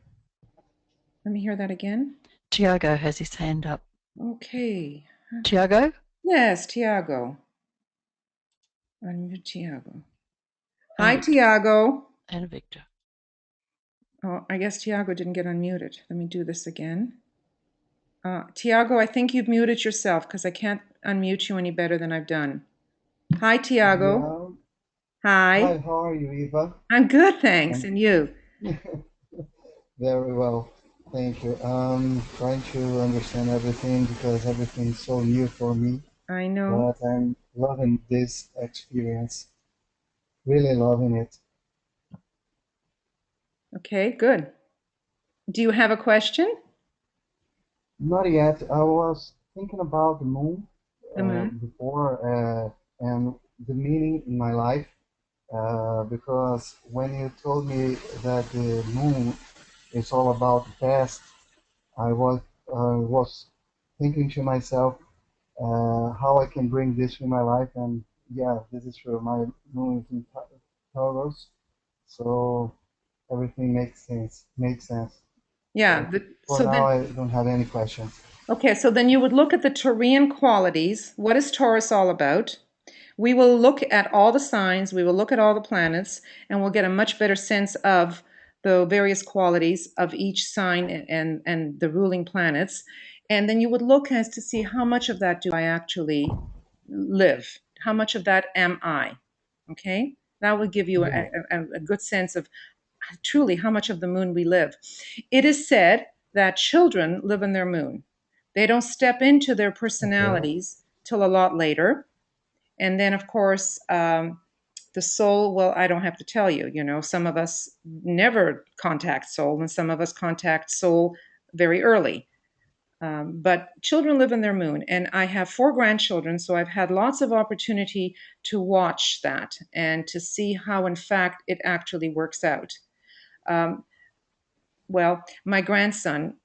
Let me hear that again. Tiago has his hand up. Okay. Tiago? Yes, Tiago. Unmute Tiago. Hi, Tiago. And Victor. Oh, I guess Tiago didn't get unmuted. Let me do this again. Tiago, I think you've muted yourself because I can't unmute you any better than I've done. Hi, Tiago. Yeah. Hi. Hi, how are you, Eva? I'm good, thanks. And you? Very well, thank you. Trying to understand everything because everything is so new for me, I know. but I'm loving this experience. Really loving it. Okay, good. Do you have a question? Not yet. I was thinking about the moon The moon. before and the meaning in my life because when you told me that the moon is all about the past, I was thinking to myself how I can bring this to my life, and yeah, this is true. My moon is in Taurus, so everything makes sense. Makes sense. Yeah. For So now, then, I don't have any questions. okay, so then you would look at the Taurian qualities. What is Taurus all about? We will look at all the signs, we will look at all the planets, and we'll get a much better sense of the various qualities of each sign and the ruling planets. And then you would look as to see how much of that do I actually live? How much of that am I? Okay? That will give you Yeah. a good sense of truly how much of the moon we live. It is said that children live in their moon. They don't step into their Okay. personalities till a lot later. And then, of course, the soul, well, I don't have to tell you, some of us never contact soul, and some of us contact soul very early. But children live in their moon, and I have 4 grandchildren, so I've had lots of opportunity to watch that and to see how, in fact, it actually works out. Um, well, my grandson,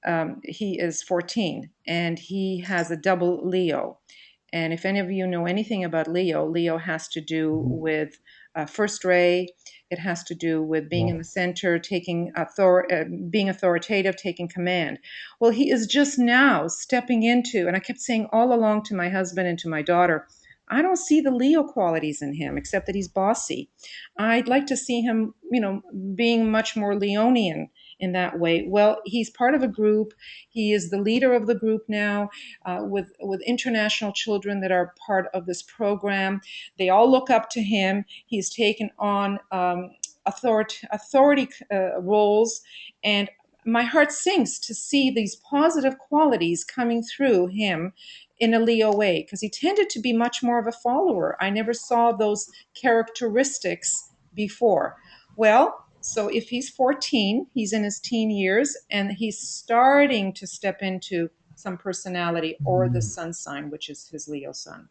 he is 14, and he has a double Leo. And if any of you know anything about Leo, Leo has to do with first ray. It has to do with being in the center, being authoritative, taking command. Well, he is just now stepping into, and I kept saying all along to my husband and to my daughter, I don't see the Leo qualities in him, except that he's bossy. I'd like to see him, being much more Leonian in that way. Well, he's part of a group. He is the leader of the group now with international children that are part of this program. They all look up to him. He's taken on authority roles, and my heart sinks to see these positive qualities coming through him in a Leo way, because he tended to be much more of a follower. I never saw those characteristics before. Well, so if he's 14, he's in his teen years, and he's starting to step into some personality or the sun sign, which is his Leo sun.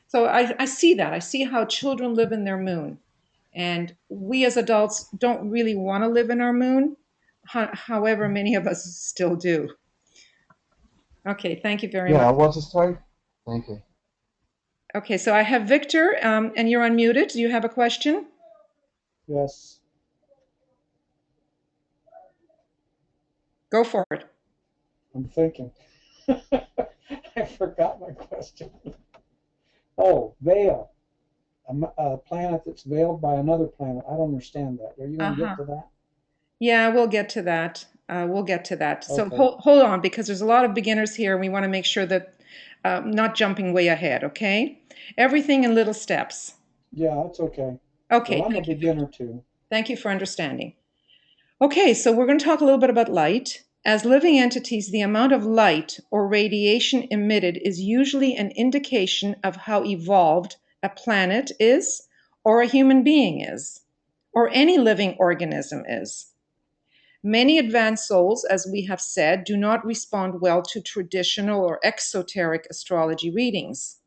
So I see that. I see how children live in their moon. And we as adults don't really want to live in our moon. However, many of us still do. Okay, thank you very much. Yeah, what's the story? Thank you. Okay, so I have Victor, and you're unmuted. Do you have a question? Yes. Go for it. I'm thinking. I forgot my question. Oh, veil. A planet that's veiled by another planet. I don't understand that. Are you going to get to that? Yeah, we'll get to that. We'll get to that. So Okay. hold on, because there's a lot of beginners here, and we want to make sure that not jumping way ahead, okay? Everything in little steps. Yeah, that's okay. Okay, Well, I'm a thank you. beginner too. Thank you for understanding. Okay, so we're going to talk a little bit about light. As living entities, the amount of light or radiation emitted is usually an indication of how evolved a planet is, or a human being is, or any living organism is. Many advanced souls, as we have said, do not respond well to traditional or exoteric astrology readings.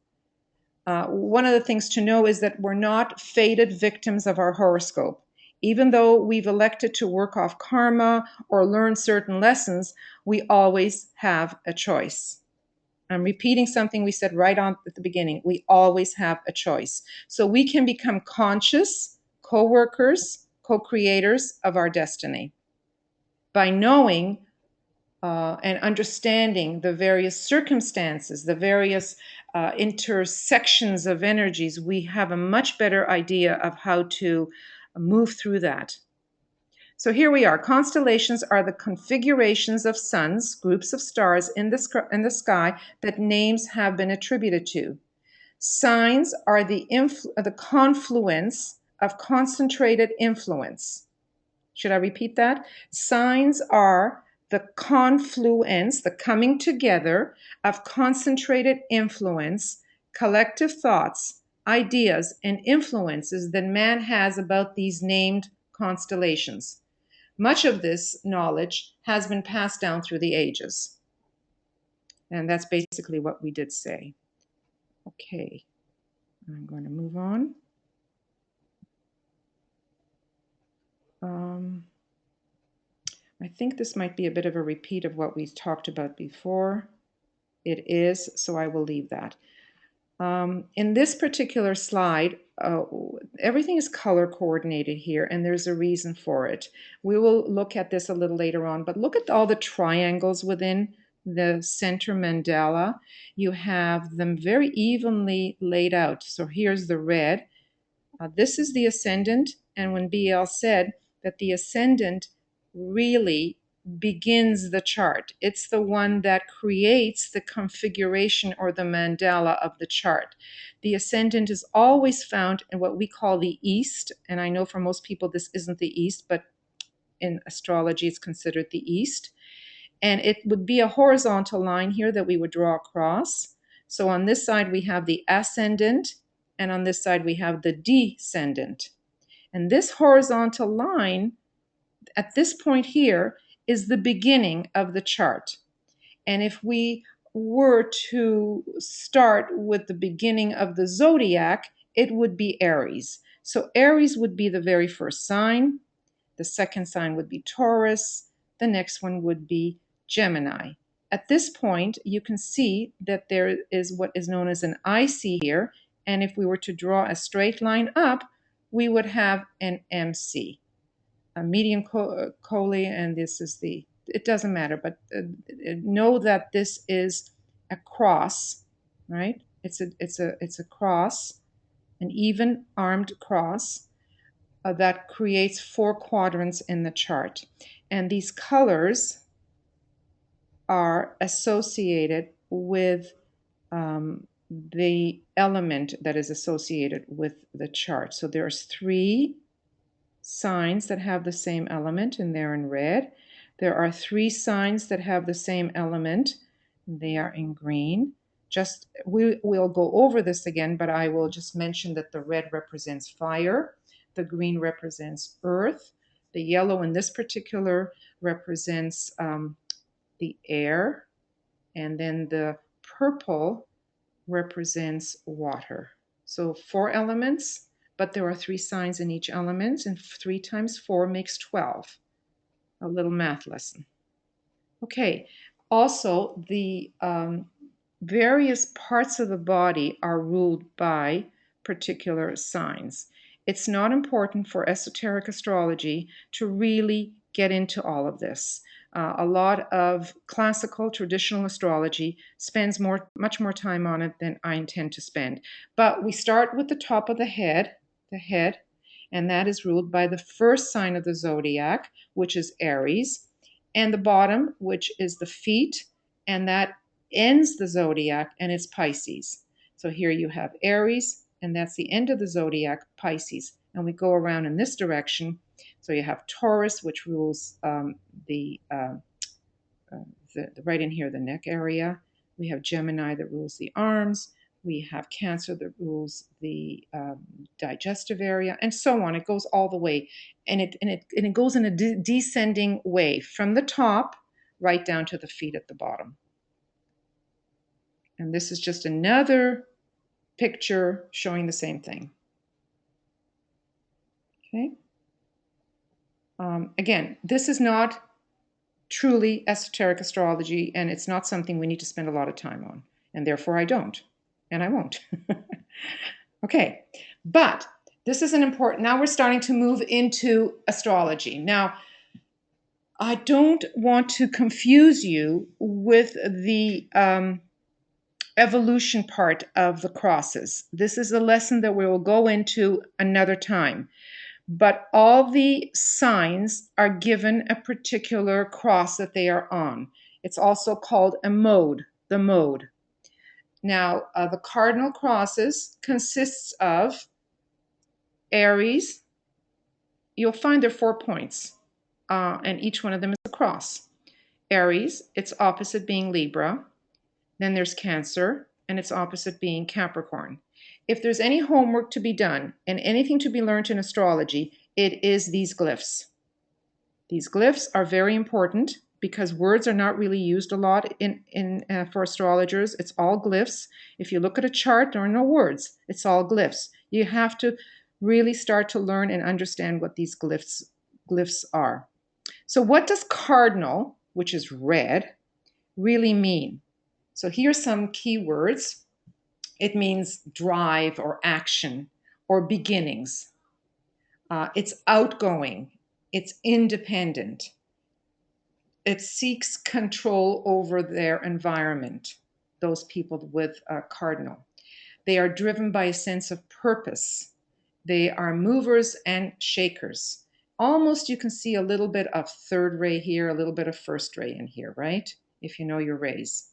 One of the things to know is that we're not fated victims of our horoscope. Even though we've elected to work off karma or learn certain lessons, we always have a choice. I'm repeating something we said right on at the beginning. We always have a choice. So we can become conscious co-workers, co-creators of our destiny by knowing and understanding the various circumstances, the various intersections of energies, we have a much better idea of how to move through that. So here we are. Constellations are the configurations of suns, groups of stars in the sky that names have been attributed to. Signs are the confluence of concentrated influence. Should I repeat that? Signs are the confluence, the coming together of concentrated influence, collective thoughts, ideas, and influences that man has about these named constellations. Much of this knowledge has been passed down through the ages. And that's basically what we did say. Okay, I'm going to move on. I think this might be a bit of a repeat of what we talked about before. It is, so I will leave that. In this particular slide, everything is color coordinated here, and there's a reason for it. We will look at this a little later on, but look at all the triangles within the center mandala. You have them very evenly laid out. So here's the red. This is the ascendant, and when BL said that the ascendant really begins the chart, it's the one that creates the configuration or the mandala of the chart. The ascendant is always found in what we call the east, and I know for most people this isn't the east, but in astrology it's considered the east. And it would be a horizontal line here that we would draw across. So on this side we have the ascendant, and on this side we have the descendant. And this horizontal line at this point here is the beginning of the chart. And if we were to start with the beginning of the zodiac, it would be Aries. So Aries would be the very first sign. The second sign would be Taurus. The next one would be Gemini. At this point, you can see that there is what is known as an IC here. And if we were to draw a straight line up, we would have an MC, a median Colli, and this is the, it doesn't matter, but know that this is a cross, right? It's a cross, an even armed cross that creates 4 quadrants in the chart. And these colors are associated with the element that is associated with the chart. So there's 3 signs that have the same element, and they're in red. There are 3 signs that have the same element, and they are in green. Just we'll go over this again, but I will just mention that the red represents fire, the green represents earth, the yellow in this particular represents the air, and then the purple represents water. So 4 elements, but there are 3 signs in each element, and 3 times 4 makes 12. A little math lesson. Okay, also the various parts of the body are ruled by particular signs. It's not important for esoteric astrology to really get into all of this. A lot of classical traditional astrology spends much more time on it than I intend to spend. But we start with the top of the head, and that is ruled by the first sign of the zodiac, which is Aries, and the bottom, which is the feet, and that ends the zodiac, and it's Pisces. So here you have Aries, and that's the end of the zodiac, Pisces. And we go around in this direction. So you have Taurus, which rules the right in here, the neck area. We have Gemini that rules the arms. We have Cancer that rules the digestive area, and so on. It goes all the way, and it goes in a descending way from the top right down to the feet at the bottom. And this is just another picture showing the same thing. Okay. Again, this is not truly esoteric astrology, and it's not something we need to spend a lot of time on, and therefore I don't, and I won't. Okay, but this is an important, now we're starting to move into astrology. Now, I don't want to confuse you with the evolution part of the crosses. This is a lesson that we will go into another time. But all the signs are given a particular cross that they are on. It's also called a mode, the mode. Now, the cardinal crosses consists of Aries. You'll find there are 4 points, and each one of them is a cross. Aries, its opposite being Libra. Then there's Cancer, and its opposite being Capricorn. If there's any homework to be done and anything to be learned in astrology, it is these glyphs. These glyphs are very important because words are not really used a lot for astrologers. It's all glyphs. If you look at a chart, there are no words. It's all glyphs. You have to really start to learn and understand what these glyphs are. So what does cardinal, which is red, really mean? So here's some key words. It means drive or action or beginnings. It's outgoing. It's independent. It seeks control over their environment, those people with cardinal. They are driven by a sense of purpose. They are movers and shakers. Almost you can see a little bit of third ray here, a little bit of first ray in here, right? If you know your rays.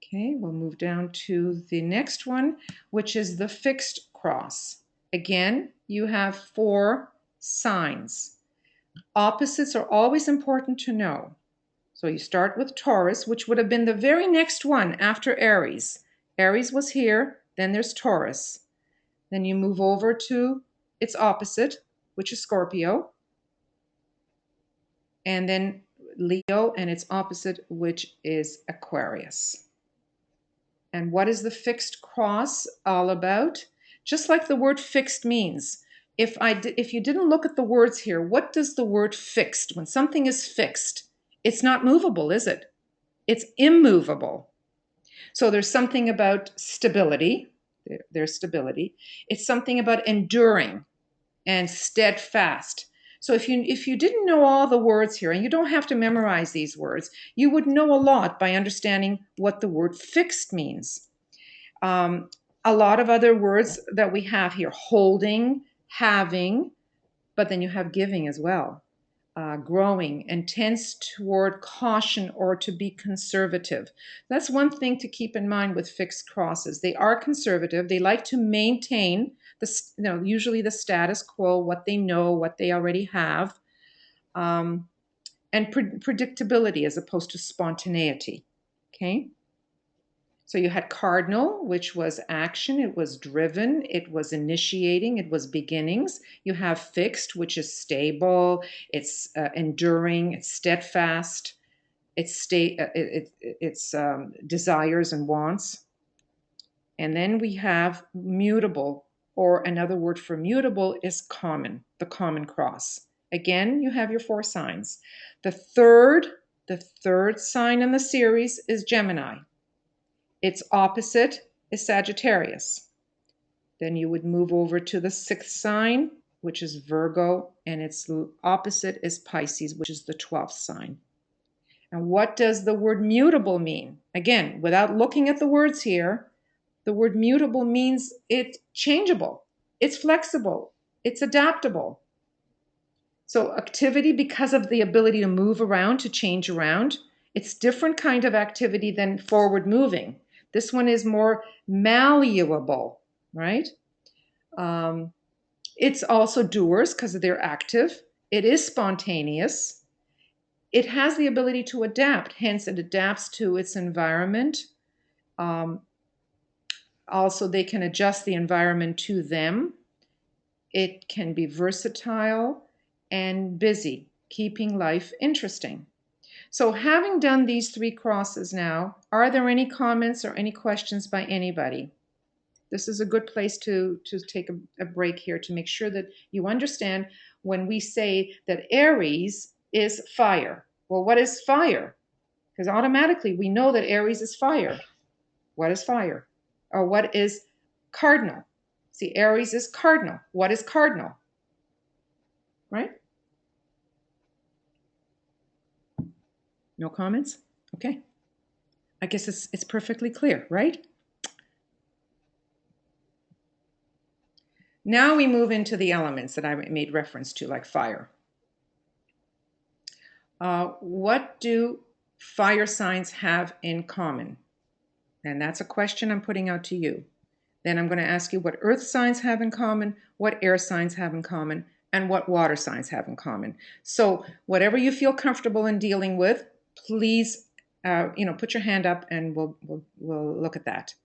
Okay, we'll move down to the next one, which is the fixed cross. Again, you have 4 signs. Opposites are always important to know. So you start with Taurus, which would have been the very next one after Aries. Aries was here, then there's Taurus. Then you move over to its opposite, which is Scorpio. And then Leo and its opposite, which is Aquarius. And what is the fixed cross all about? Just like the word fixed means. If you didn't look at the words here, what does the word fixed? When something is fixed, it's not movable, is it? It's immovable. So there's something about stability. There's stability. It's something about enduring and steadfast. So if you didn't know all the words here, and you don't have to memorize these words, you would know a lot by understanding what the word fixed means. A lot of other words that we have here: holding, having, but then you have giving as well. Growing and tends toward caution or to be conservative. That's one thing to keep in mind with fixed crosses. They are conservative. They like to maintain usually the status quo, what they know, what they already have, and predictability as opposed to spontaneity. Okay. So you had cardinal, which was action, it was driven, it was initiating, it was beginnings. You have fixed, which is stable, it's enduring, it's steadfast, it's desires and wants. And then we have mutable, or another word for mutable is common, the common cross. Again, you have your 4 signs. The third sign in the series is Gemini. Its opposite is Sagittarius. Then you would move over to the 6th sign, which is Virgo, and its opposite is Pisces, which is the 12th sign. And what does the word mutable mean? Again, without looking at the words here, the word mutable means it's changeable, it's flexible, it's adaptable. So activity, because of the ability to move around, to change around, it's different kind of activity than forward moving. This one is more malleable, right? It's also doers because they're active. It is spontaneous. It has the ability to adapt, hence it adapts to its environment. Also, they can adjust the environment to them. It can be versatile and busy, keeping life interesting. So having done these 3 crosses now, are there any comments or any questions by anybody? This is a good place to take a break here to make sure that you understand when we say that Aries is fire. Well, what is fire? Because automatically we know that Aries is fire. What is fire? Or what is cardinal? See, Aries is cardinal. What is cardinal? Right? No comments? Okay. I guess it's perfectly clear, right? Now we move into the elements that I made reference to, like fire. What do fire signs have in common? And that's a question I'm putting out to you. Then I'm going to ask you what earth signs have in common, what air signs have in common, and what water signs have in common. So whatever you feel comfortable in dealing with, please, put your hand up and we'll look at that.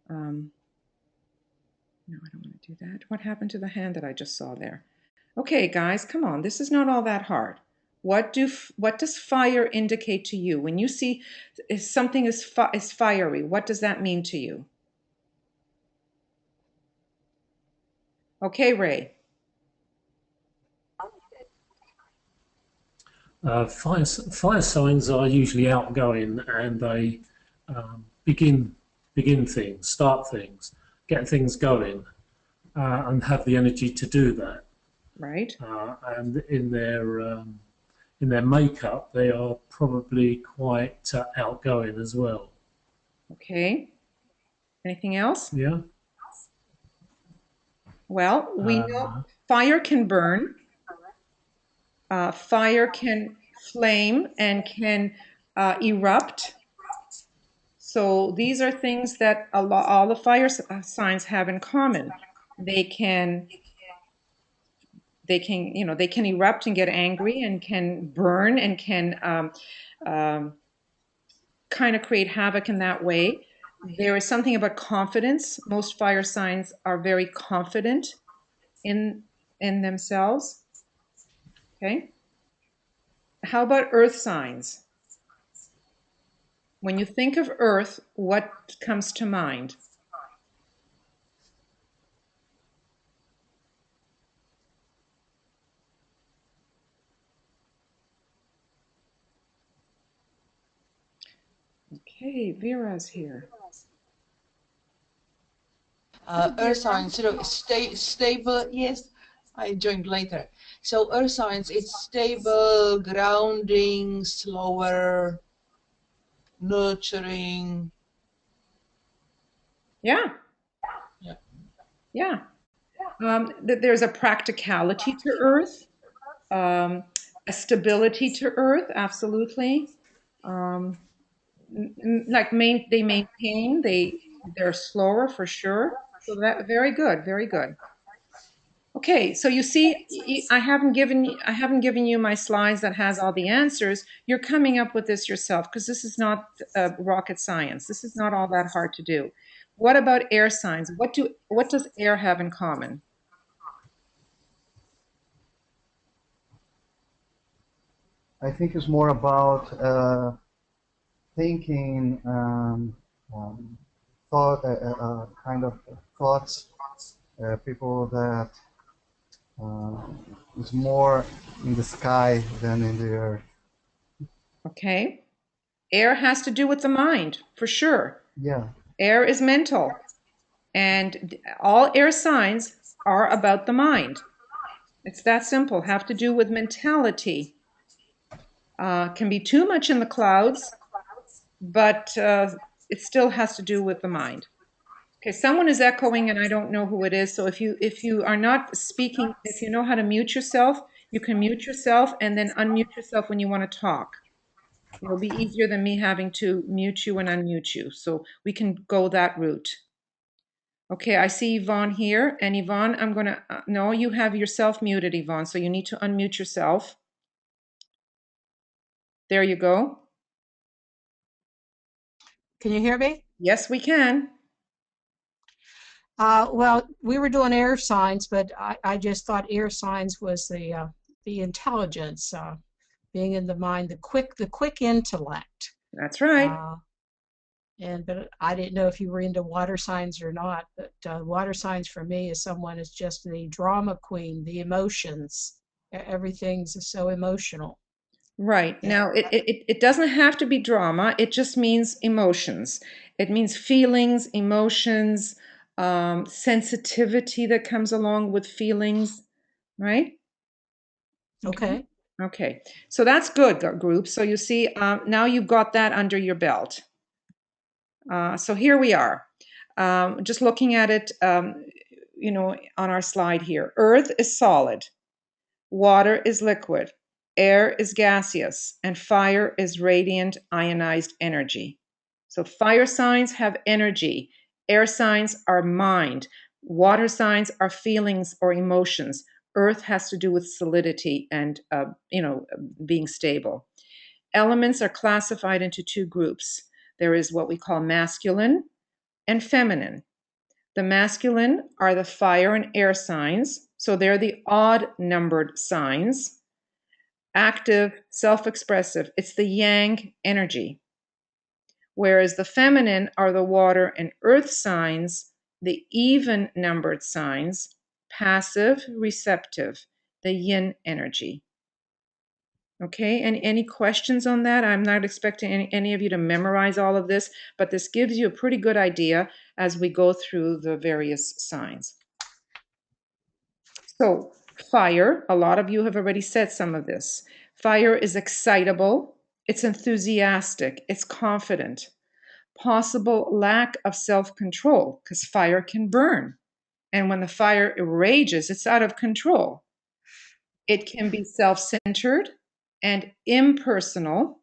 No, I don't want to do that. What happened to the hand that I just saw there? Okay, guys, come on. This is not all that hard. What does fire indicate to you? When you see if something is fiery, what does that mean to you? Okay, Ray. Fire signs are usually outgoing, and they begin things, start things, get things going, and have the energy to do that. Right. And in their makeup, they are probably quite outgoing as well. Okay. Anything else? Yeah. Well, we know fire can burn. Fire can flame and can erupt. So these are things that all the fire signs have in common. They can erupt and get angry and can burn and can kind of create havoc in that way. There is something about confidence. Most fire signs are very confident in themselves. Okay. How about earth signs? When you think of earth, what comes to mind? Okay, Vera's here. Earth signs, stable. Yes, I joined later. So earth signs, it's stable, grounding, slower, nurturing. Yeah. Yeah. Yeah. There's a practicality to earth, a stability to earth, absolutely. They maintain, they're slower for sure. So that very good, very good. Okay, so you see, I haven't given you my slides that has all the answers. You're coming up with this yourself because this is not rocket science. This is not all that hard to do. What about air signs? What does air have in common? I think it's more about thinking, thought, kind of thoughts, people that is more in the sky than in the earth. Okay. Air has to do with the mind, for sure. Yeah. Air is mental. And all air signs are about the mind. It's that simple, have to do with mentality. Can be too much in the clouds, but it still has to do with the mind. Okay, someone is echoing and I don't know who it is. So if you are not speaking, if you know how to mute yourself, you can mute yourself and then unmute yourself when you want to talk. It'll be easier than me having to mute you and unmute you. So we can go that route. Okay, I see Yvonne here. And Yvonne, I'm going to, no, you have yourself muted, Yvonne. So you need to unmute yourself. There you go. Can you hear me? Yes, we can. Well, we were doing air signs, but I just thought air signs was the intelligence, being in the mind, the quick intellect. That's right. But I didn't know if you were into water signs or not. But water signs for me is someone is just the drama queen, the emotions. Everything's so emotional. Right. Yeah. Now, it doesn't have to be drama. It just means emotions. It means feelings, emotions, sensitivity that comes along with feelings, right? Okay. Okay, so that's good, group. So you see, now you've got that under your belt. So here we are, just looking at it, you know, on our slide here. Earth is solid, water is liquid, air is gaseous, and fire is radiant ionized energy. So fire signs have energy, air signs are mind, water signs are feelings or emotions. Earth has to do with solidity and, you know, being stable. Elements are classified into two groups. There is what we call masculine and feminine. The masculine are the fire and air signs, so they're the odd numbered signs. Active, self-expressive, it's the yang energy. Whereas the feminine are the water and earth signs, the even numbered signs, passive, receptive, the yin energy. Okay, and any questions on that? I'm not expecting any of you to memorize all of this, but this gives you a pretty good idea as we go through the various signs. So fire, a lot of you have already said some of this. Fire is excitable, it's enthusiastic, it's confident. Possible lack of self-control, because fire can burn. And when the fire rages, it's out of control. It can be self-centered and impersonal.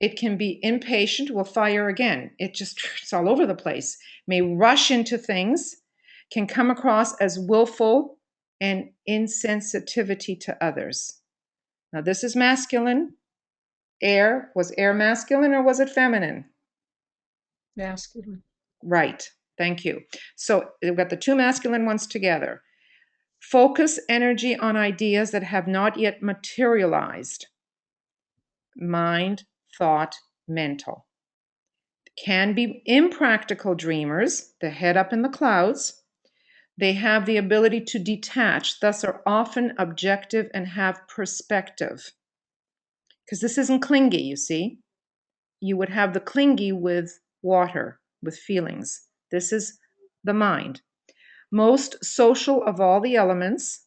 It can be impatient, will fire again. It's all over the place. May rush into things, can come across as willful and insensitivity to others. Now, this is masculine. Air, was air masculine or was it feminine? Masculine. Right. Thank you. So we've got the two masculine ones together. Focus energy on ideas that have not yet materialized. Mind, thought, mental. Can be impractical dreamers, the head up in the clouds. They have the ability to detach, thus are often objective and have perspective. Because this isn't clingy, you see. You would have the clingy with water, with feelings. This is the mind. Most social of all the elements,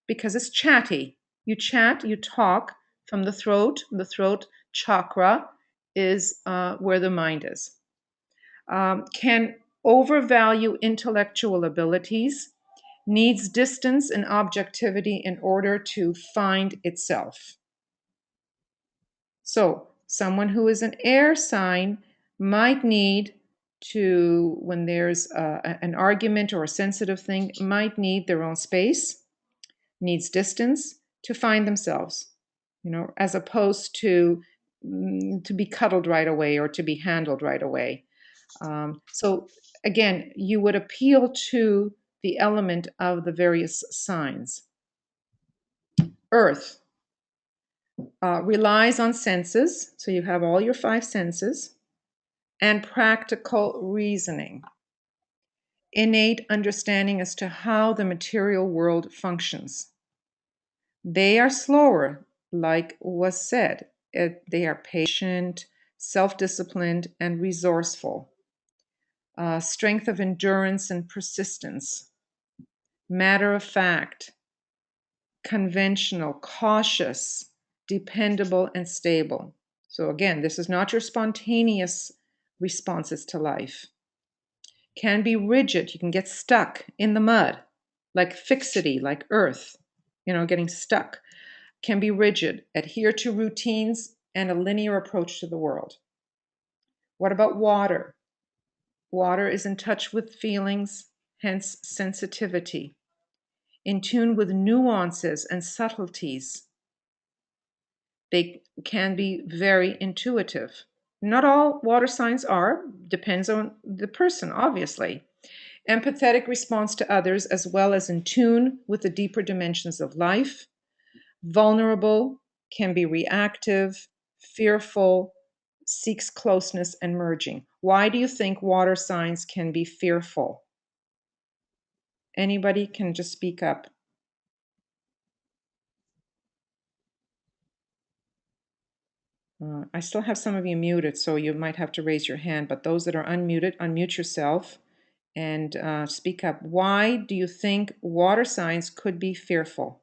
because it's chatty. You chat, you talk from the throat. The throat chakra is where the mind is. Can overvalue intellectual abilities, needs distance and objectivity in order to find itself. So someone who is an air sign might need to, when there's an argument or a sensitive thing, might need their own space, needs distance to find themselves, you know, as opposed to be cuddled right away or to be handled right away. So again, you would appeal to the element of the various signs. Earth relies on senses, so you have all your five senses, and practical reasoning, innate understanding as to how the material world functions. They are slower, like was said. They are patient, self-disciplined, and resourceful. Strength of endurance and persistence. Matter of fact, conventional, cautious, dependable, and stable. So again, this is not your spontaneous responses to life. Can be rigid. You can get stuck in the mud, like fixity, like earth, you know, getting stuck. Can be rigid, adhere to routines and a linear approach to the world. What about water? Water is in touch with feelings, hence sensitivity, in tune with nuances and subtleties. They can be very intuitive. Not all water signs are, depends on the person, obviously. Empathetic response to others, as well as in tune with the deeper dimensions of life. Vulnerable, can be reactive, fearful, seeks closeness and merging. Why do you think water signs can be fearful? Anybody can just speak up. I still have some of you muted, so you might have to raise your hand, but those that are unmuted, unmute yourself and speak up. Why do you think water signs could be fearful?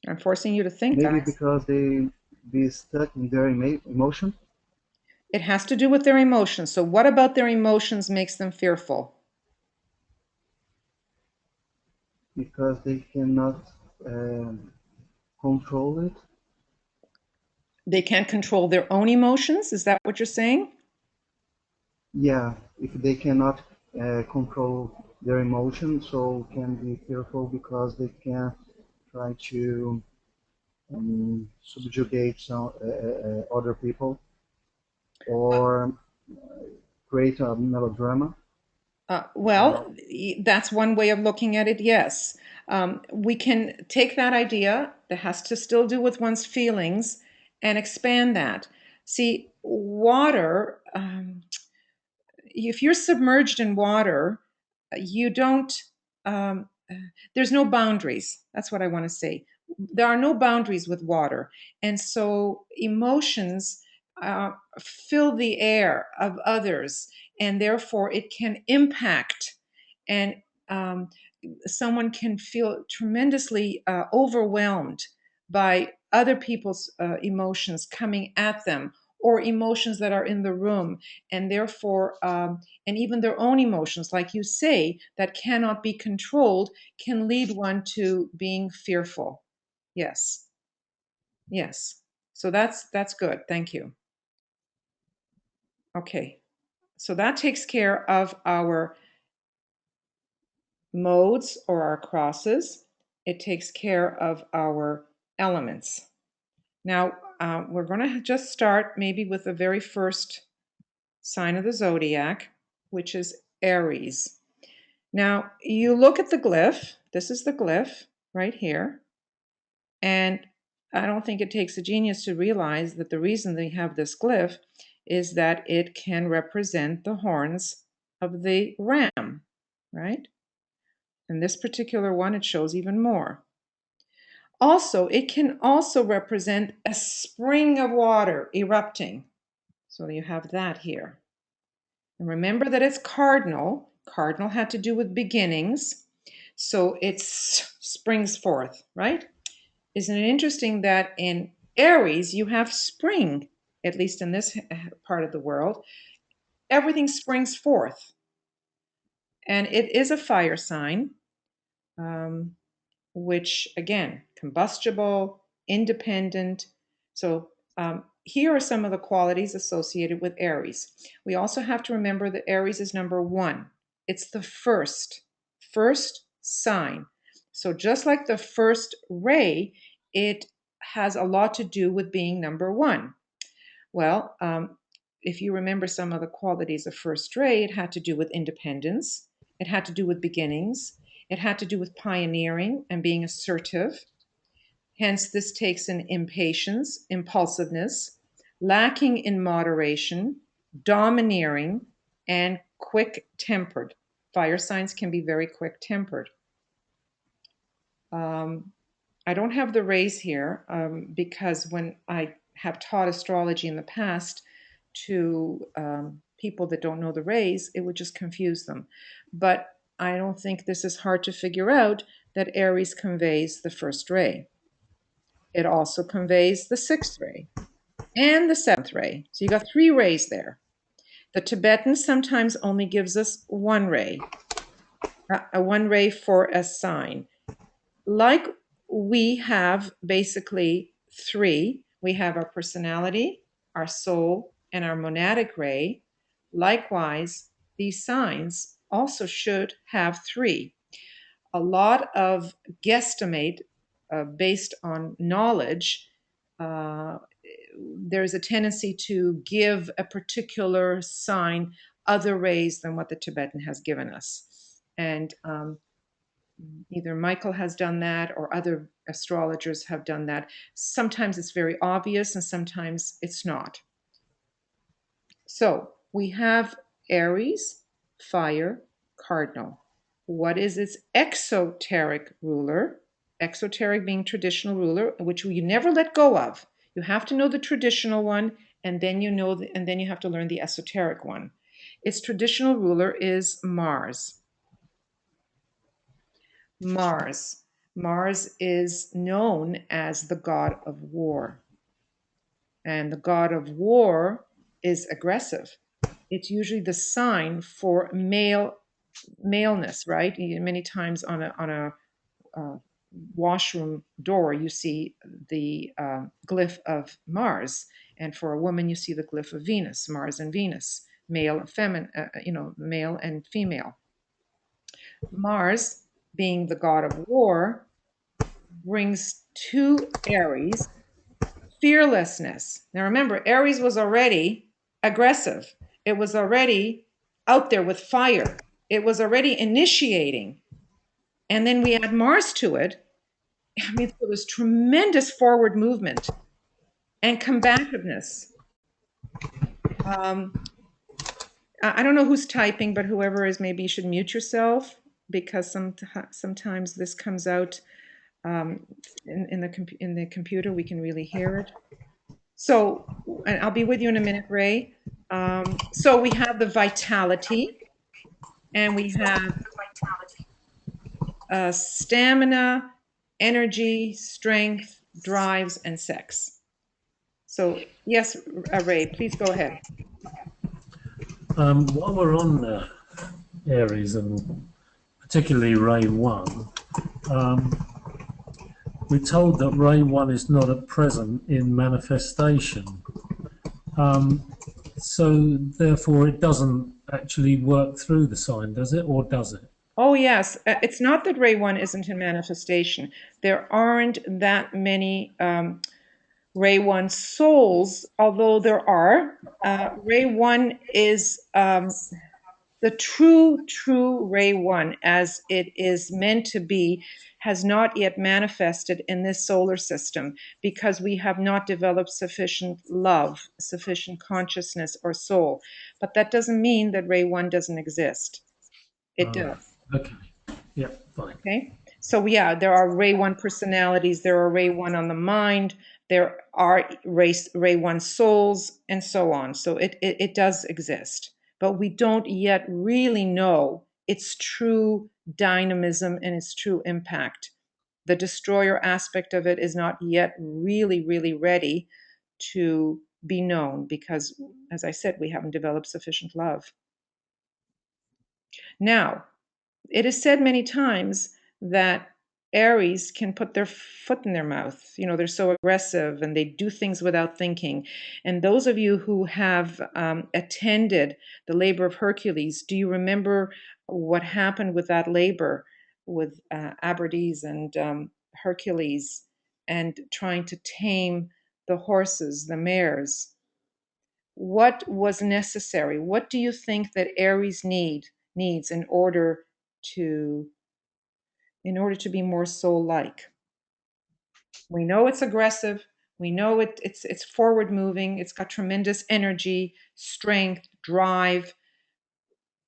I'm forcing you to think, Maybe guys. because they be stuck in their emotion, It has to do with their emotions. So what about their emotions makes them fearful? because they cannot control it. They can't control their own emotions? Is that what you're saying? Yeah, if they cannot control their emotions, so can be fearful because they can try to subjugate some other people or create a melodrama. Well, that's one way of looking at it, yes. We can take that idea that has to still do with one's feelings and expand that. See, water, if you're submerged in water, you don't, um, there's no boundaries. That's what I want to say. There are no boundaries with water. And so emotions fill the air of others, and therefore it can impact, and um, someone can feel tremendously overwhelmed by other people's emotions coming at them, or emotions that are in the room, and therefore and even their own emotions, like you say, that cannot be controlled, can lead one to being fearful. Yes, yes. So that's good. Thank you. Okay, so that takes care of our modes or our crosses. It takes care of our elements. Now, we're going to just start maybe with the very first sign of the zodiac, which is Aries. Now, you look at the glyph. This is the glyph right here. And I don't think it takes a genius to realize that the reason they have this glyph is that it can represent the horns of the ram, right? And this particular one, it shows even more. Also, it can also represent a spring of water erupting. So you have that here. And remember that it's cardinal. Cardinal had to do with beginnings. So it springs forth, right? Isn't it interesting that in Aries you have spring, at least in this part of the world? Everything springs forth. And it is a fire sign. Which again, combustible, independent. So here are some of the qualities associated with Aries. We also have to remember that Aries is number one. It's the first sign. So just like the first ray, it has a lot to do with being number one. Well, if you remember some of the qualities of first ray, it had to do with independence. It had to do with beginnings. It had to do with pioneering and being assertive. Hence, this takes an impatience, impulsiveness, lacking in moderation, domineering, and quick tempered. Fire signs can be very quick tempered. I don't have the rays here because when I have taught astrology in the past to people that don't know the rays, it would just confuse them. But I don't think this is hard to figure out that Aries conveys the first ray. It also conveys the sixth ray and the seventh ray. So you got three rays there. The Tibetan sometimes only gives us one ray for a sign. Like we have basically three. We have our personality, our soul, and our monadic ray. Likewise, these signs also should have three. A lot of guesstimate based on knowledge. There's a tendency to give a particular sign other rays than what the Tibetan has given us. And either Michael has done that or other astrologers have done that. Sometimes it's very obvious and sometimes it's not. So we have Aries, fire, cardinal. What is its exoteric ruler? Exoteric being traditional ruler, which you never let go of. You have to know the traditional one, and then and then you have to learn the esoteric one. Its traditional ruler is Mars. Mars. Mars is known as the god of war. And the god of war is aggressive. It's usually the sign for maleness, right? Many times on a washroom door, you see the glyph of Mars, and for a woman, you see the glyph of Venus, Mars and Venus, male and feminine, male and female. Mars, being the god of war, brings to Aries fearlessness. Now remember, Aries was already aggressive. It was already out there with fire. It was already initiating. And then we add Mars to it. I mean, there was tremendous forward movement and combativeness. I don't know who's typing, but whoever is, maybe you should mute yourself, because sometimes this comes out in the computer. We can really hear it. So, and I'll be with you in a minute, Ray. So we have the vitality, and we have stamina, energy, strength, drives, and sex. So yes, Ray, please go ahead. While we're on Aries, and particularly Ray 1, we're told that Ray 1 is not at present in manifestation. So therefore it doesn't actually work through the sign, does it? Or does it? Oh, yes. It's not that Ray 1 isn't in manifestation. There aren't that many Ray 1 souls, although there are. Ray 1 is the true Ray 1, as it is meant to be, has not yet manifested in this solar system, because we have not developed sufficient love, sufficient consciousness or soul. But that doesn't mean that Ray 1 doesn't exist. It does. Okay. Yeah, fine. Okay. So yeah, there are Ray 1 personalities, there are Ray 1 on the mind, there are Ray 1 souls, and so on. So it does exist. But we don't yet really know its true dynamism and its true impact. The destroyer aspect of it is not yet really ready to be known, because, as I said, we haven't developed sufficient love. Now, it is said many times that Aries can put their foot in their mouth. You know, they're so aggressive and they do things without thinking. And those of you who have attended the labor of Hercules, do you remember what happened with that labor with Abrides and Hercules, and trying to tame the horses, the mares? What was necessary? What do you think that Aries needs in order to be more soul-like? We know it's aggressive. We know it's forward moving. It's got tremendous energy, strength, drive,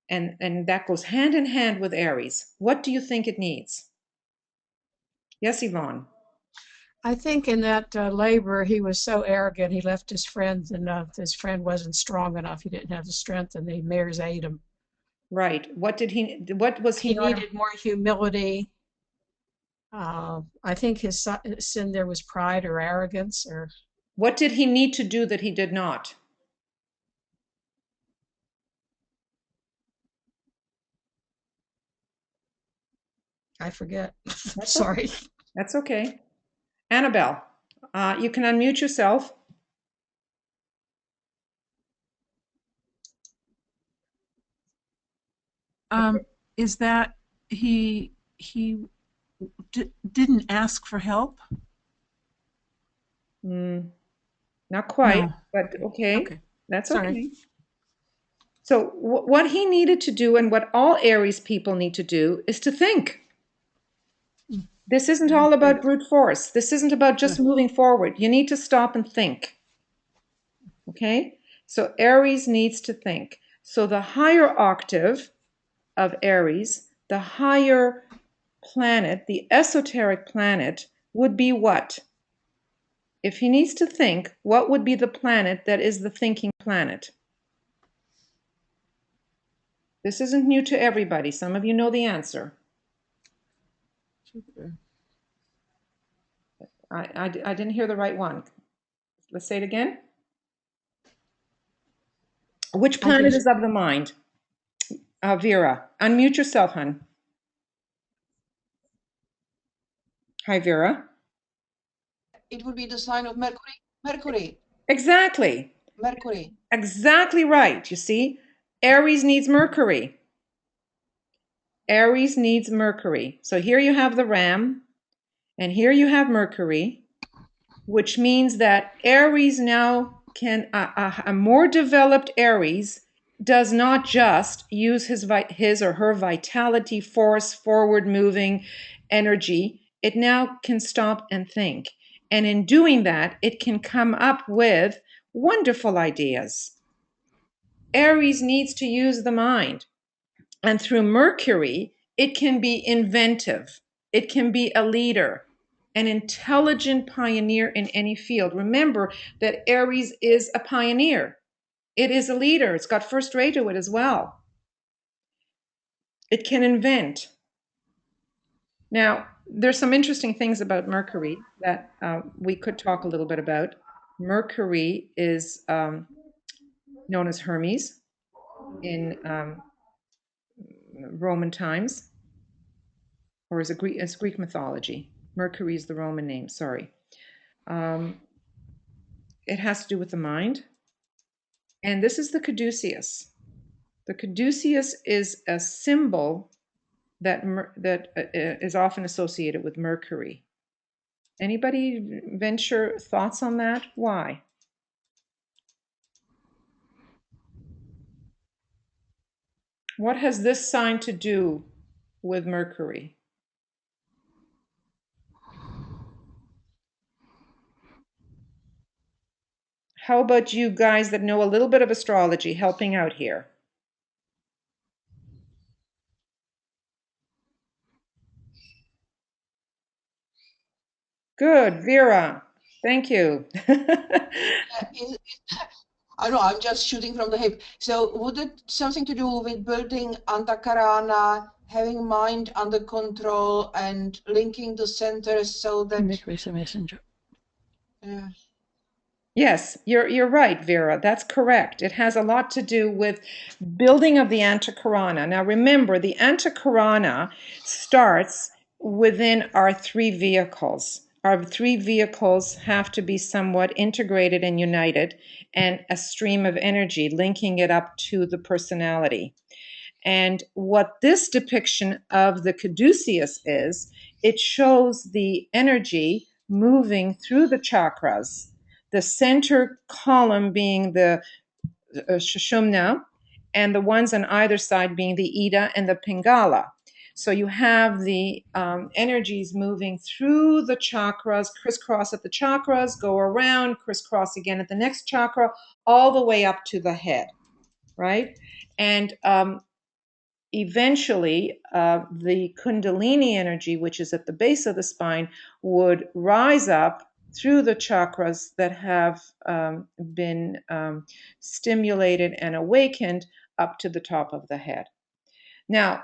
and that goes hand in hand with Aries. What do you think it needs? Yes, Yvonne. I think in that labor, he was so arrogant, he left his friends, and his friend wasn't strong enough. He didn't have the strength, and the mares ate him. Right. What was he needed more humility. I think his sin there was pride or arrogance. Or what did he need to do that he did not? I forget. Sorry. Okay. That's okay. Annabelle, you can unmute yourself. Is that he didn't ask for help? Not quite, No. but okay. That's Sorry. okay. So what he needed to do, and what all Aries people need to do, is to think. This isn't all about brute force. This isn't about just moving forward. You need to stop and think. Okay? So Aries needs to think. So the higher octave of Aries, the higher planet, the esoteric planet, would be what? If he needs to think, what would be the planet that is the thinking planet? This isn't new to everybody. Some of you know the answer. Jupiter. I didn't hear the right one. Let's say it again. Which planet is of the mind? Vera, unmute yourself, hon. Hi, Vera. It would be the sign of Mercury. Mercury. Exactly. Mercury. Exactly right. You see, Aries needs Mercury. Aries needs Mercury. So here you have the Ram, and here you have Mercury, which means that Aries now can, a more developed Aries does not just use his or her vitality, force, forward moving energy. It now can stop and think. And in doing that, it can come up with wonderful ideas. Aries needs to use the mind. And through Mercury, it can be inventive. It can be a leader, an intelligent pioneer in any field. Remember that Aries is a pioneer. It is a leader. It's got first rate to it as well. It can invent. Now, there's some interesting things about Mercury that we could talk a little bit about. Mercury is known as Hermes in Roman times, or is it Greek? It's Greek mythology. Mercury is the Roman name. Sorry. It has to do with the mind, and this is the caduceus. The caduceus is a symbol that is often associated with Mercury. Anybody venture thoughts on that? Why? What has this sign to do with Mercury? How about you guys that know a little bit of astrology helping out here? Good, Vera. Thank you. I know, I'm just shooting from the hip. So would it something to do with building antakarana, having mind under control and linking the centers so that Mercury's a messenger. yeah. Yes, you're right, Vera. That's correct. It has a lot to do with building of the antakarana. Now remember, the antakarana starts within our three vehicles. Our three vehicles have to be somewhat integrated and united, and a stream of energy linking it up to the personality. And what this depiction of the caduceus is, it shows the energy moving through the chakras, the center column being the Sushumna, and the ones on either side being the Ida and the Pingala. So you have the energies moving through the chakras, crisscross at the chakras, go around, crisscross again at the next chakra, all the way up to the head, right? And eventually, the Kundalini energy, which is at the base of the spine, would rise up through the chakras that have been stimulated and awakened up to the top of the head. Now,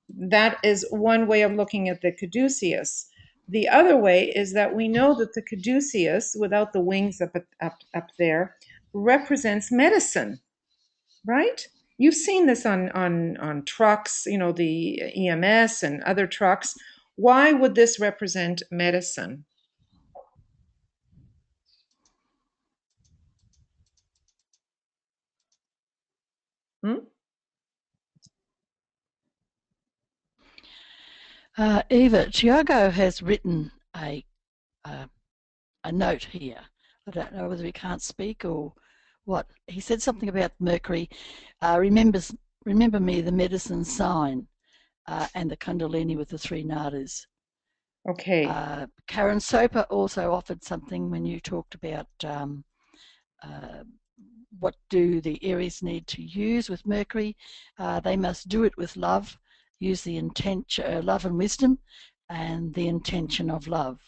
that is one way of looking at the caduceus. The other way is that we know that the caduceus, without the wings up there, represents medicine, right? You've seen this on trucks, you know, the EMS and other trucks. Why would this represent medicine? Hmm? Eva, Tiago has written a note here. I don't know whether he can't speak or what. He said something about Mercury. Remember me, the medicine sign, and the Kundalini with the three nadis. Okay. Karen Soper also offered something when you talked about what do the Aries need to use with Mercury. They must do it with love, use the intention, love and wisdom, and the intention of love.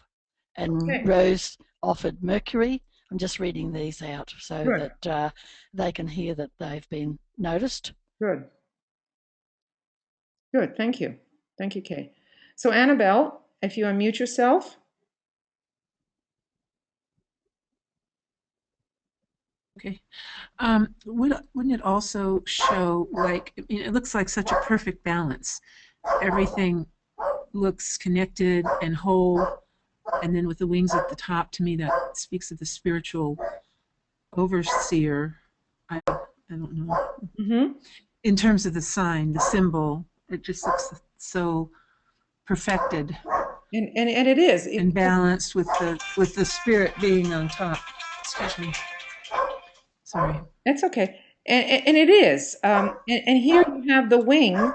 And Okay. Rose offered Mercury. I'm just reading these out so Good. that they can hear that they've been noticed. Good. Good. Thank you. Thank you, Kay. So Annabelle, if you unmute yourself. Okay. Wouldn't it also show, like, I mean, it looks like such a perfect balance. Everything looks connected and whole, and then with the wings at the top, to me, that speaks of the spiritual overseer. I don't know. Mm-hmm. In terms of the sign, the symbol, it just looks so perfected And it is. and balanced with the spirit being on top. Excuse me. Sorry. It's okay. And it is. And here you have the wing.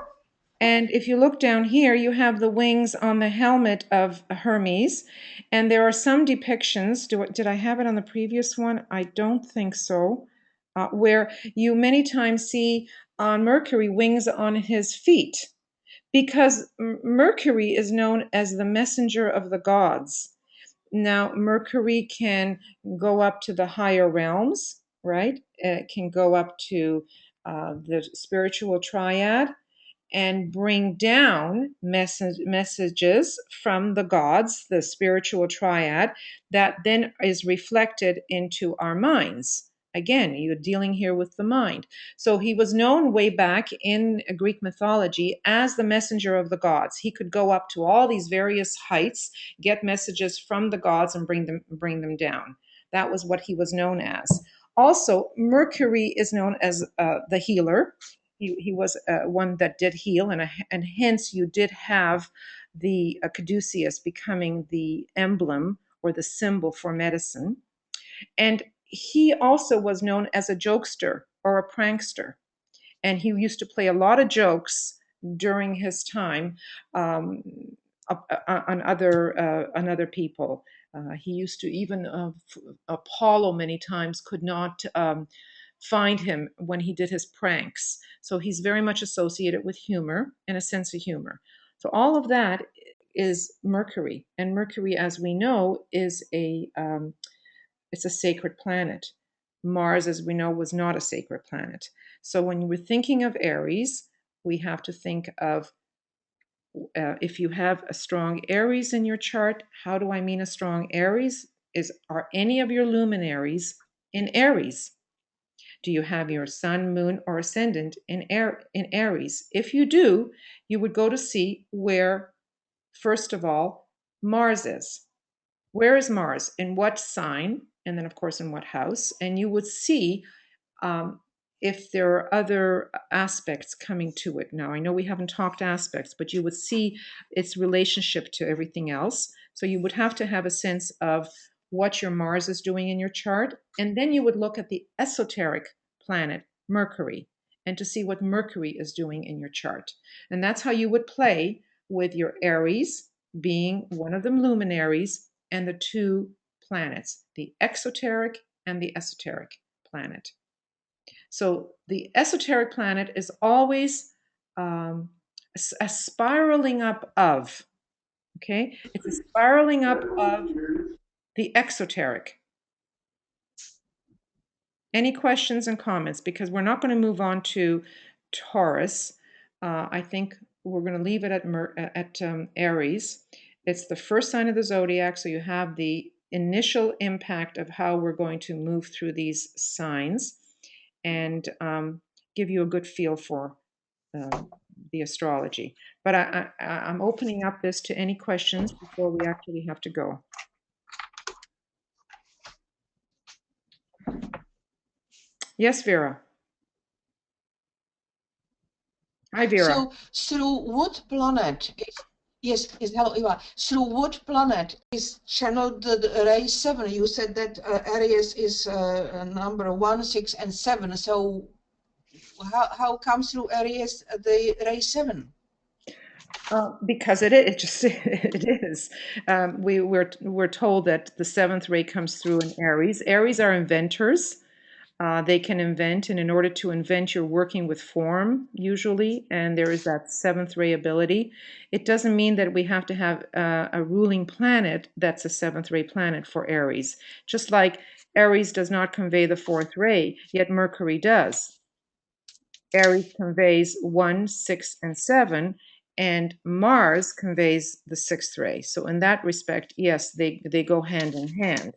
And if you look down here, you have the wings on the helmet of Hermes. And there are some depictions. Did I have it on the previous one? I don't think so. Where you many times see on Mercury wings on his feet. Because Mercury is known as the messenger of the gods. Now, Mercury can go up to the higher realms, right? It can go up to the spiritual triad and bring down messages from the gods, the spiritual triad, that then is reflected into our minds. Again, you're dealing here with the mind. So he was known way back in Greek mythology as the messenger of the gods. He could go up to all these various heights, get messages from the gods, and bring them down. That was what he was known as. Also, Mercury is known as the healer. He was one that did heal, and hence you did have the caduceus becoming the emblem or the symbol for medicine. And he also was known as a jokester or a prankster. And he used to play a lot of jokes during his time on other people. He used to even Apollo many times could not find him when he did his pranks. So he's very much associated with humor and a sense of humor. So all of that is Mercury, and Mercury, as we know, is it's a sacred planet. Mars, as we know, was not a sacred planet. So when we're thinking of Aries, we have to think of if you have a strong Aries in your chart. How do I mean a strong Aries? Are any of your luminaries in Aries? Do you have your sun, moon, or ascendant in Aries? If you do, you would go to see where, first of all, Mars is. Where is Mars? In what sign? And then, of course, in what house? And you would see if there are other aspects coming to it. Now, I know we haven't talked aspects, but you would see its relationship to everything else. So you would have to have a sense of what your Mars is doing in your chart. And then you would look at the esoteric planet, Mercury, and to see what Mercury is doing in your chart. And that's how you would play with your Aries being one of the luminaries and the two planets, the exoteric and the esoteric planet. So the esoteric planet is always a spiraling up of, okay? It's a spiraling up of the exoteric. Any questions and comments? Because we're not going to move on to Taurus. I think we're going to leave it at Aries. It's the first sign of the zodiac, so you have the initial impact of how we're going to move through these signs and give you a good feel for the astrology. But I'm opening up this to any questions before we actually have to go. Yes, Vera. Hi, Vera. So through what planet is, yes, hello, Eva. Through what planet is channeled the ray 7? You said that Aries is number 1, 6, and 7. So how comes through Aries the ray 7? Because it just it is. We're told that the seventh ray comes through in Aries. Aries are inventors. They can invent, and in order to invent, you're working with form usually, and there is that seventh ray ability. It doesn't mean that we have to have a ruling planet that's a seventh ray planet for Aries. Just like Aries does not convey the fourth ray, yet Mercury does. Aries conveys 1, 6, and 7, and Mars conveys the sixth ray. So in that respect, yes, they go hand in hand.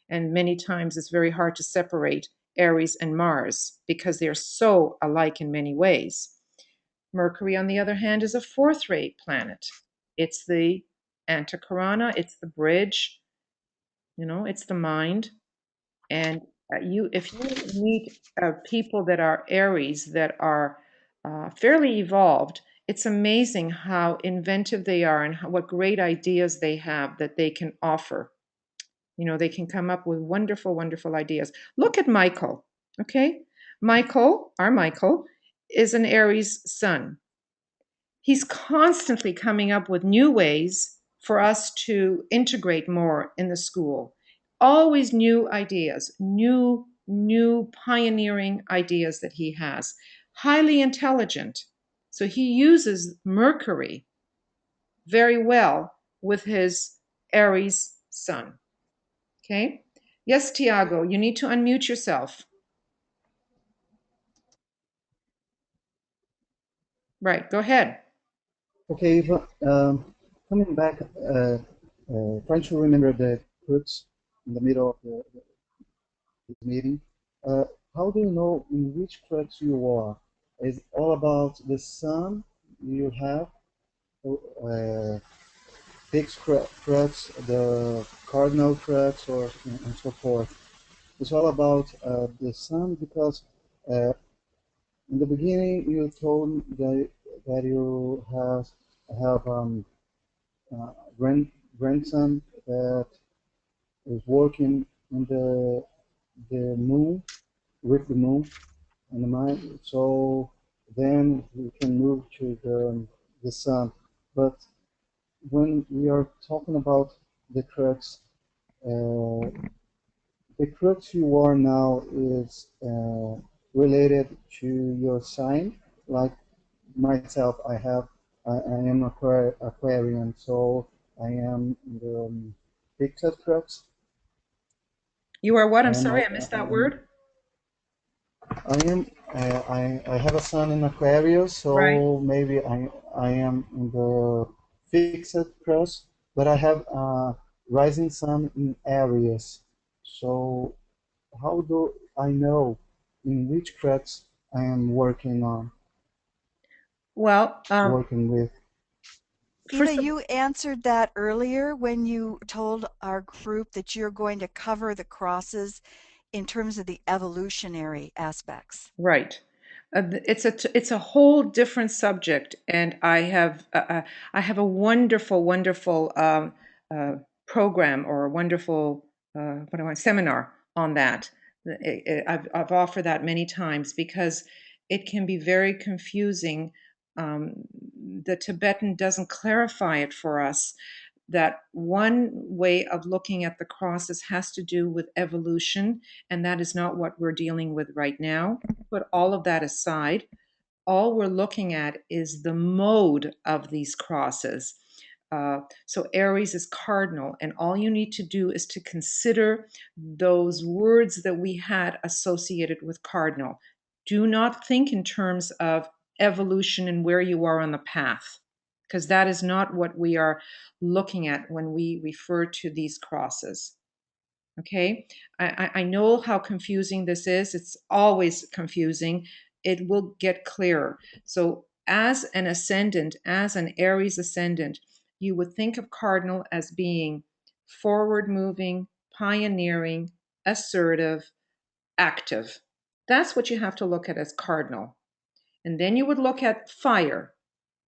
And many times it's very hard to separate Aries and Mars because they're so alike in many ways. Mercury, on the other hand, is a fourth-rate planet. It's the anticorona, it's the bridge, it's the mind. And if you meet people that are Aries that are fairly evolved, it's amazing how inventive they are and what great ideas they have that they can offer. They can come up with wonderful, wonderful ideas. Look at Michael, okay? Our Michael, is an Aries sun. He's constantly coming up with new ways for us to integrate more in the school. Always new ideas, new pioneering ideas that he has. Highly intelligent. So he uses Mercury very well with his Aries sun. Okay? Yes, Tiago, you need to unmute yourself. Right, go ahead. Okay, Eva, coming back, trying to remember the crux in the middle of this meeting. How do you know in which crux you are? Is it all about the sun you have, fixed crux, the cardinal crux, or and so forth? It's all about the sun because in the beginning you told me that you have grandson that is working in the moon, with the moon and the mind. So then we can move to the sun. But when we are talking about the crux, the crux you are now is related to your sign. Like myself, I am Aquarian, so I am the fixed crux. You are what? I'm sorry, I missed that word. I have a sun in Aquarius, so right. Maybe I am in the fixed crux, but I have a rising sun in Aries. So how do I know in which crux I am working on? Well, working with. Eva, you answered that earlier when you told our group that you're going to cover the crosses in terms of the evolutionary aspects. Right. It's a whole different subject, and I have a wonderful program or a wonderful seminar on that. I've offered that many times because it can be very confusing. The Tibetan doesn't clarify it for us. That one way of looking at the crosses has to do with evolution, and that is not what we're dealing with right now. Put all of that aside. All we're looking at is the mode of these crosses. So Aries is cardinal, and all you need to do is to consider those words that we had associated with cardinal. Do not think in terms of evolution and where you are on the path, because that is not what we are looking at when we refer to these crosses. Okay, I know how confusing this is. It's always confusing. It will get clearer. So as an ascendant, as an Aries ascendant, you would think of cardinal as being forward moving, pioneering, assertive, active. That's what you have to look at as cardinal. And then you would look at fire.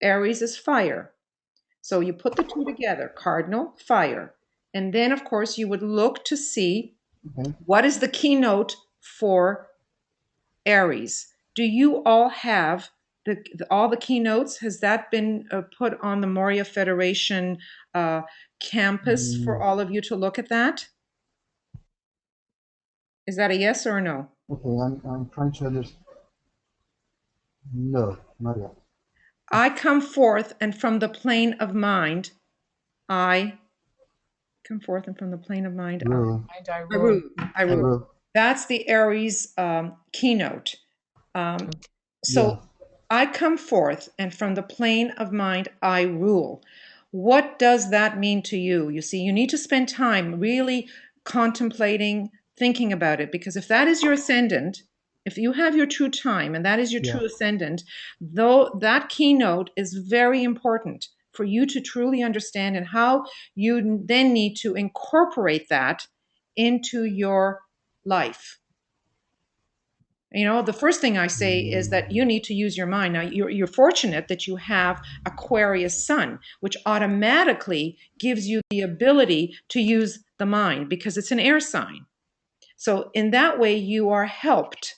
Aries is fire. So you put the two together, cardinal, fire. And then, of course, you would look to see what is the keynote for Aries. Do you all have all the keynotes? Has that been put on the Moria Federation campus for all of you to look at that? Is that a yes or a no? Okay, I'm trying to understand. No, not yet. I come forth, and from the plane of mind, I come forth, and from the plane of mind, I rule. That's the Aries keynote. So I come forth, and from the plane of mind, I rule. What does that mean to you? You see, you need to spend time really contemplating, thinking about it, because if that is your ascendant, if you have your true time and that is your true ascendant, though that keynote is very important for you to truly understand, and how you then need to incorporate that into your life. You know, the first thing I say is that you need to use your mind. Now, you're fortunate that you have Aquarius sun, which automatically gives you the ability to use the mind because it's an air sign. So in that way, you are helped.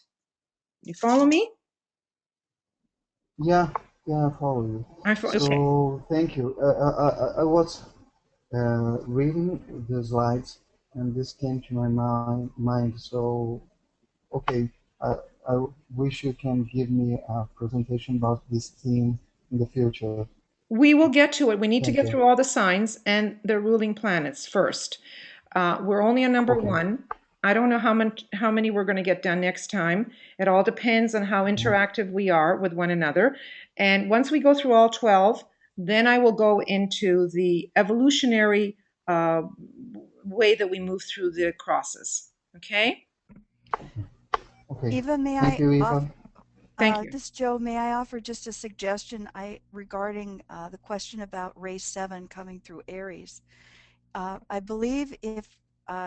You follow me? Yeah, I follow you. Okay. So thank you. I was reading the slides, and this came to my mind. So okay, I wish you can give me a presentation about this theme in the future. We will get to it. We need to Thank get you. through all the signs and the ruling planets first. We're only on number Okay. 1. I don't know how many we're going to get done next time. It all depends on how interactive we are with one another. And once we go through all 12, then I will go into the evolutionary way that we move through the crosses. Okay? Okay. Eva, may Thank I you, Eva. offer, Thank you. this is Joe, may I offer just a suggestion regarding the question about race 7 coming through Aries? I believe if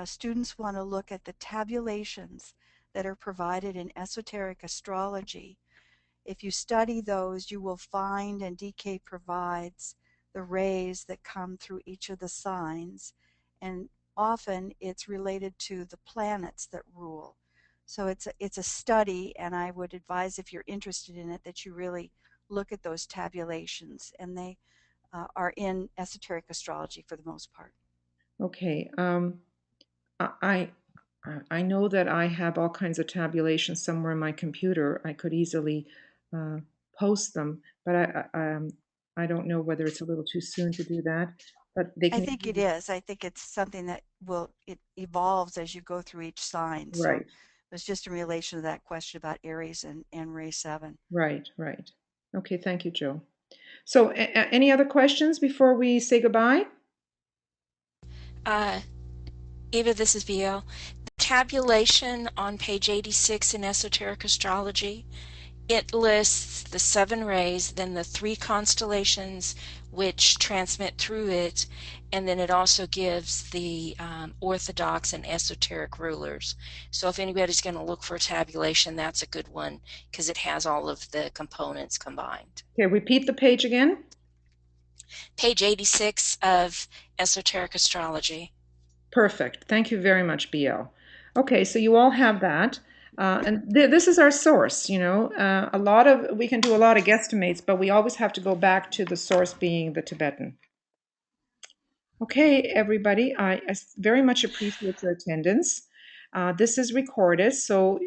students want to look at the tabulations that are provided in esoteric astrology, if you study those, you will find, and DK provides, the rays that come through each of the signs, and often it's related to the planets that rule. So it's a study, and I would advise, if you're interested in it, that you really look at those tabulations, and they are in esoteric astrology for the most part. Okay. I know that I have all kinds of tabulations somewhere in my computer. I could easily post them, but I don't know whether it's a little too soon to do that. But they I can. think it is. I think it's something that it evolves as you go through each sign. So Right. it was just in relation to that question about Aries and Ray 7. Right. Okay, thank you, Joe. So any other questions before we say goodbye? Eva, this is VL. The tabulation on page 86 in Esoteric Astrology, it lists the 7 rays, then the 3 constellations which transmit through it, and then it also gives the orthodox and esoteric rulers. So if anybody's going to look for a tabulation, that's a good one because it has all of the components combined. Okay, repeat the page again. Page 86 of Esoteric Astrology. Perfect. Thank you very much, BL. Okay, so you all have that. And this is our source, you know. We can do a lot of guesstimates, but we always have to go back to the source being the Tibetan. Okay, everybody, I very much appreciate your attendance. This is recorded, so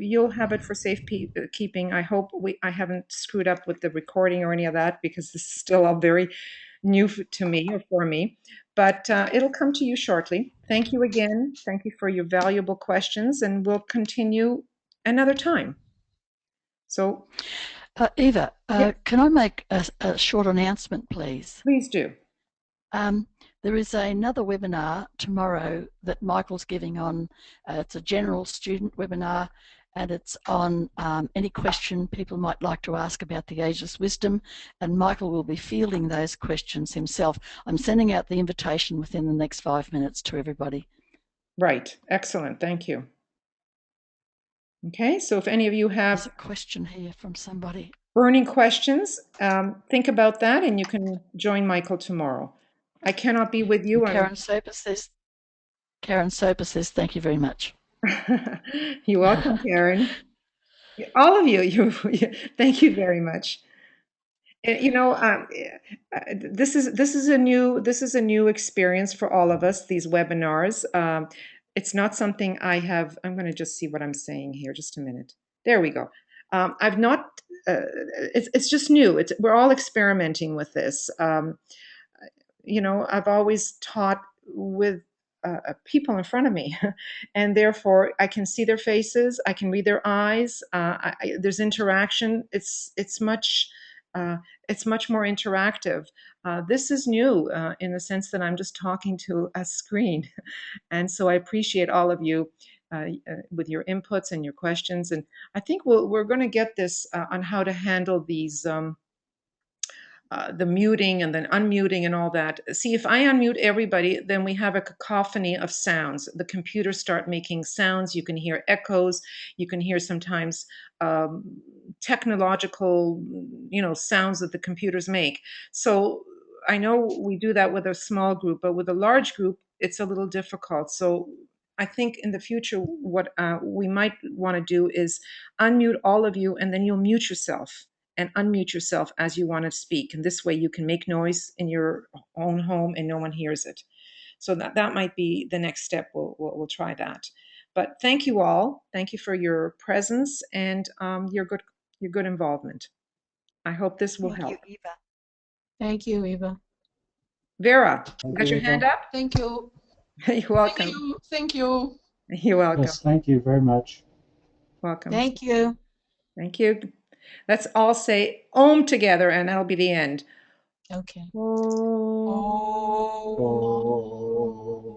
you'll have it for safekeeping. I hope I haven't screwed up with the recording or any of that, because this is still all very new to me, or for me, but it'll come to you shortly. Thank you again. Thank you for your valuable questions, and we'll continue another time. So, Eva, Yep. can I make a short announcement, please? Please do. There is another webinar tomorrow that Michael's giving on, it's a general student webinar, and it's on any question people might like to ask about the ageless wisdom, and Michael will be fielding those questions himself. I'm sending out the invitation within the next 5 minutes to everybody. Right. Excellent. Thank you. Okay, so if any of you have There's a question here from somebody. Burning questions, think about that, and you can join Michael tomorrow. I cannot be with you. Karen Soper says, thank you very much. You're welcome, Karen. All of you, thank you very much. You know, this is a new experience for all of us. These webinars. It's not something I have. I'm going to just see what I'm saying here. Just a minute. There we go. I've not. It's just new. We're all experimenting with this. You know, I've always taught with people in front of me, and therefore I can see their faces, I can read their eyes. There's interaction. It's much more interactive. This is new in the sense that I'm just talking to a screen, and so I appreciate all of you with your inputs and your questions. And I think we're going to get this on how to handle these the muting and then unmuting and all that. See, if I unmute everybody, then we have a cacophony of sounds. The computers start making sounds. You can hear echoes. You can hear sometimes technological, sounds that the computers make. So I know we do that with a small group, but with a large group, it's a little difficult. So I think in the future, what we might want to do is unmute all of you, and then you'll mute yourself and unmute yourself as you want to speak. And this way you can make noise in your own home and no one hears it. So that might be the next step. We'll try that. But thank you all. Thank you for your presence and your good involvement. I hope this will help. Thank you, Eva. Thank you, Eva. Vera, Thank got you, your hand Eva. up? Thank you. You're welcome. Thank you. Thank you. You're welcome. Yes, thank you very much. Welcome. Thank you. Thank you. Let's all say Om together, and that'll be the end. Okay. Om. Oh. Oh.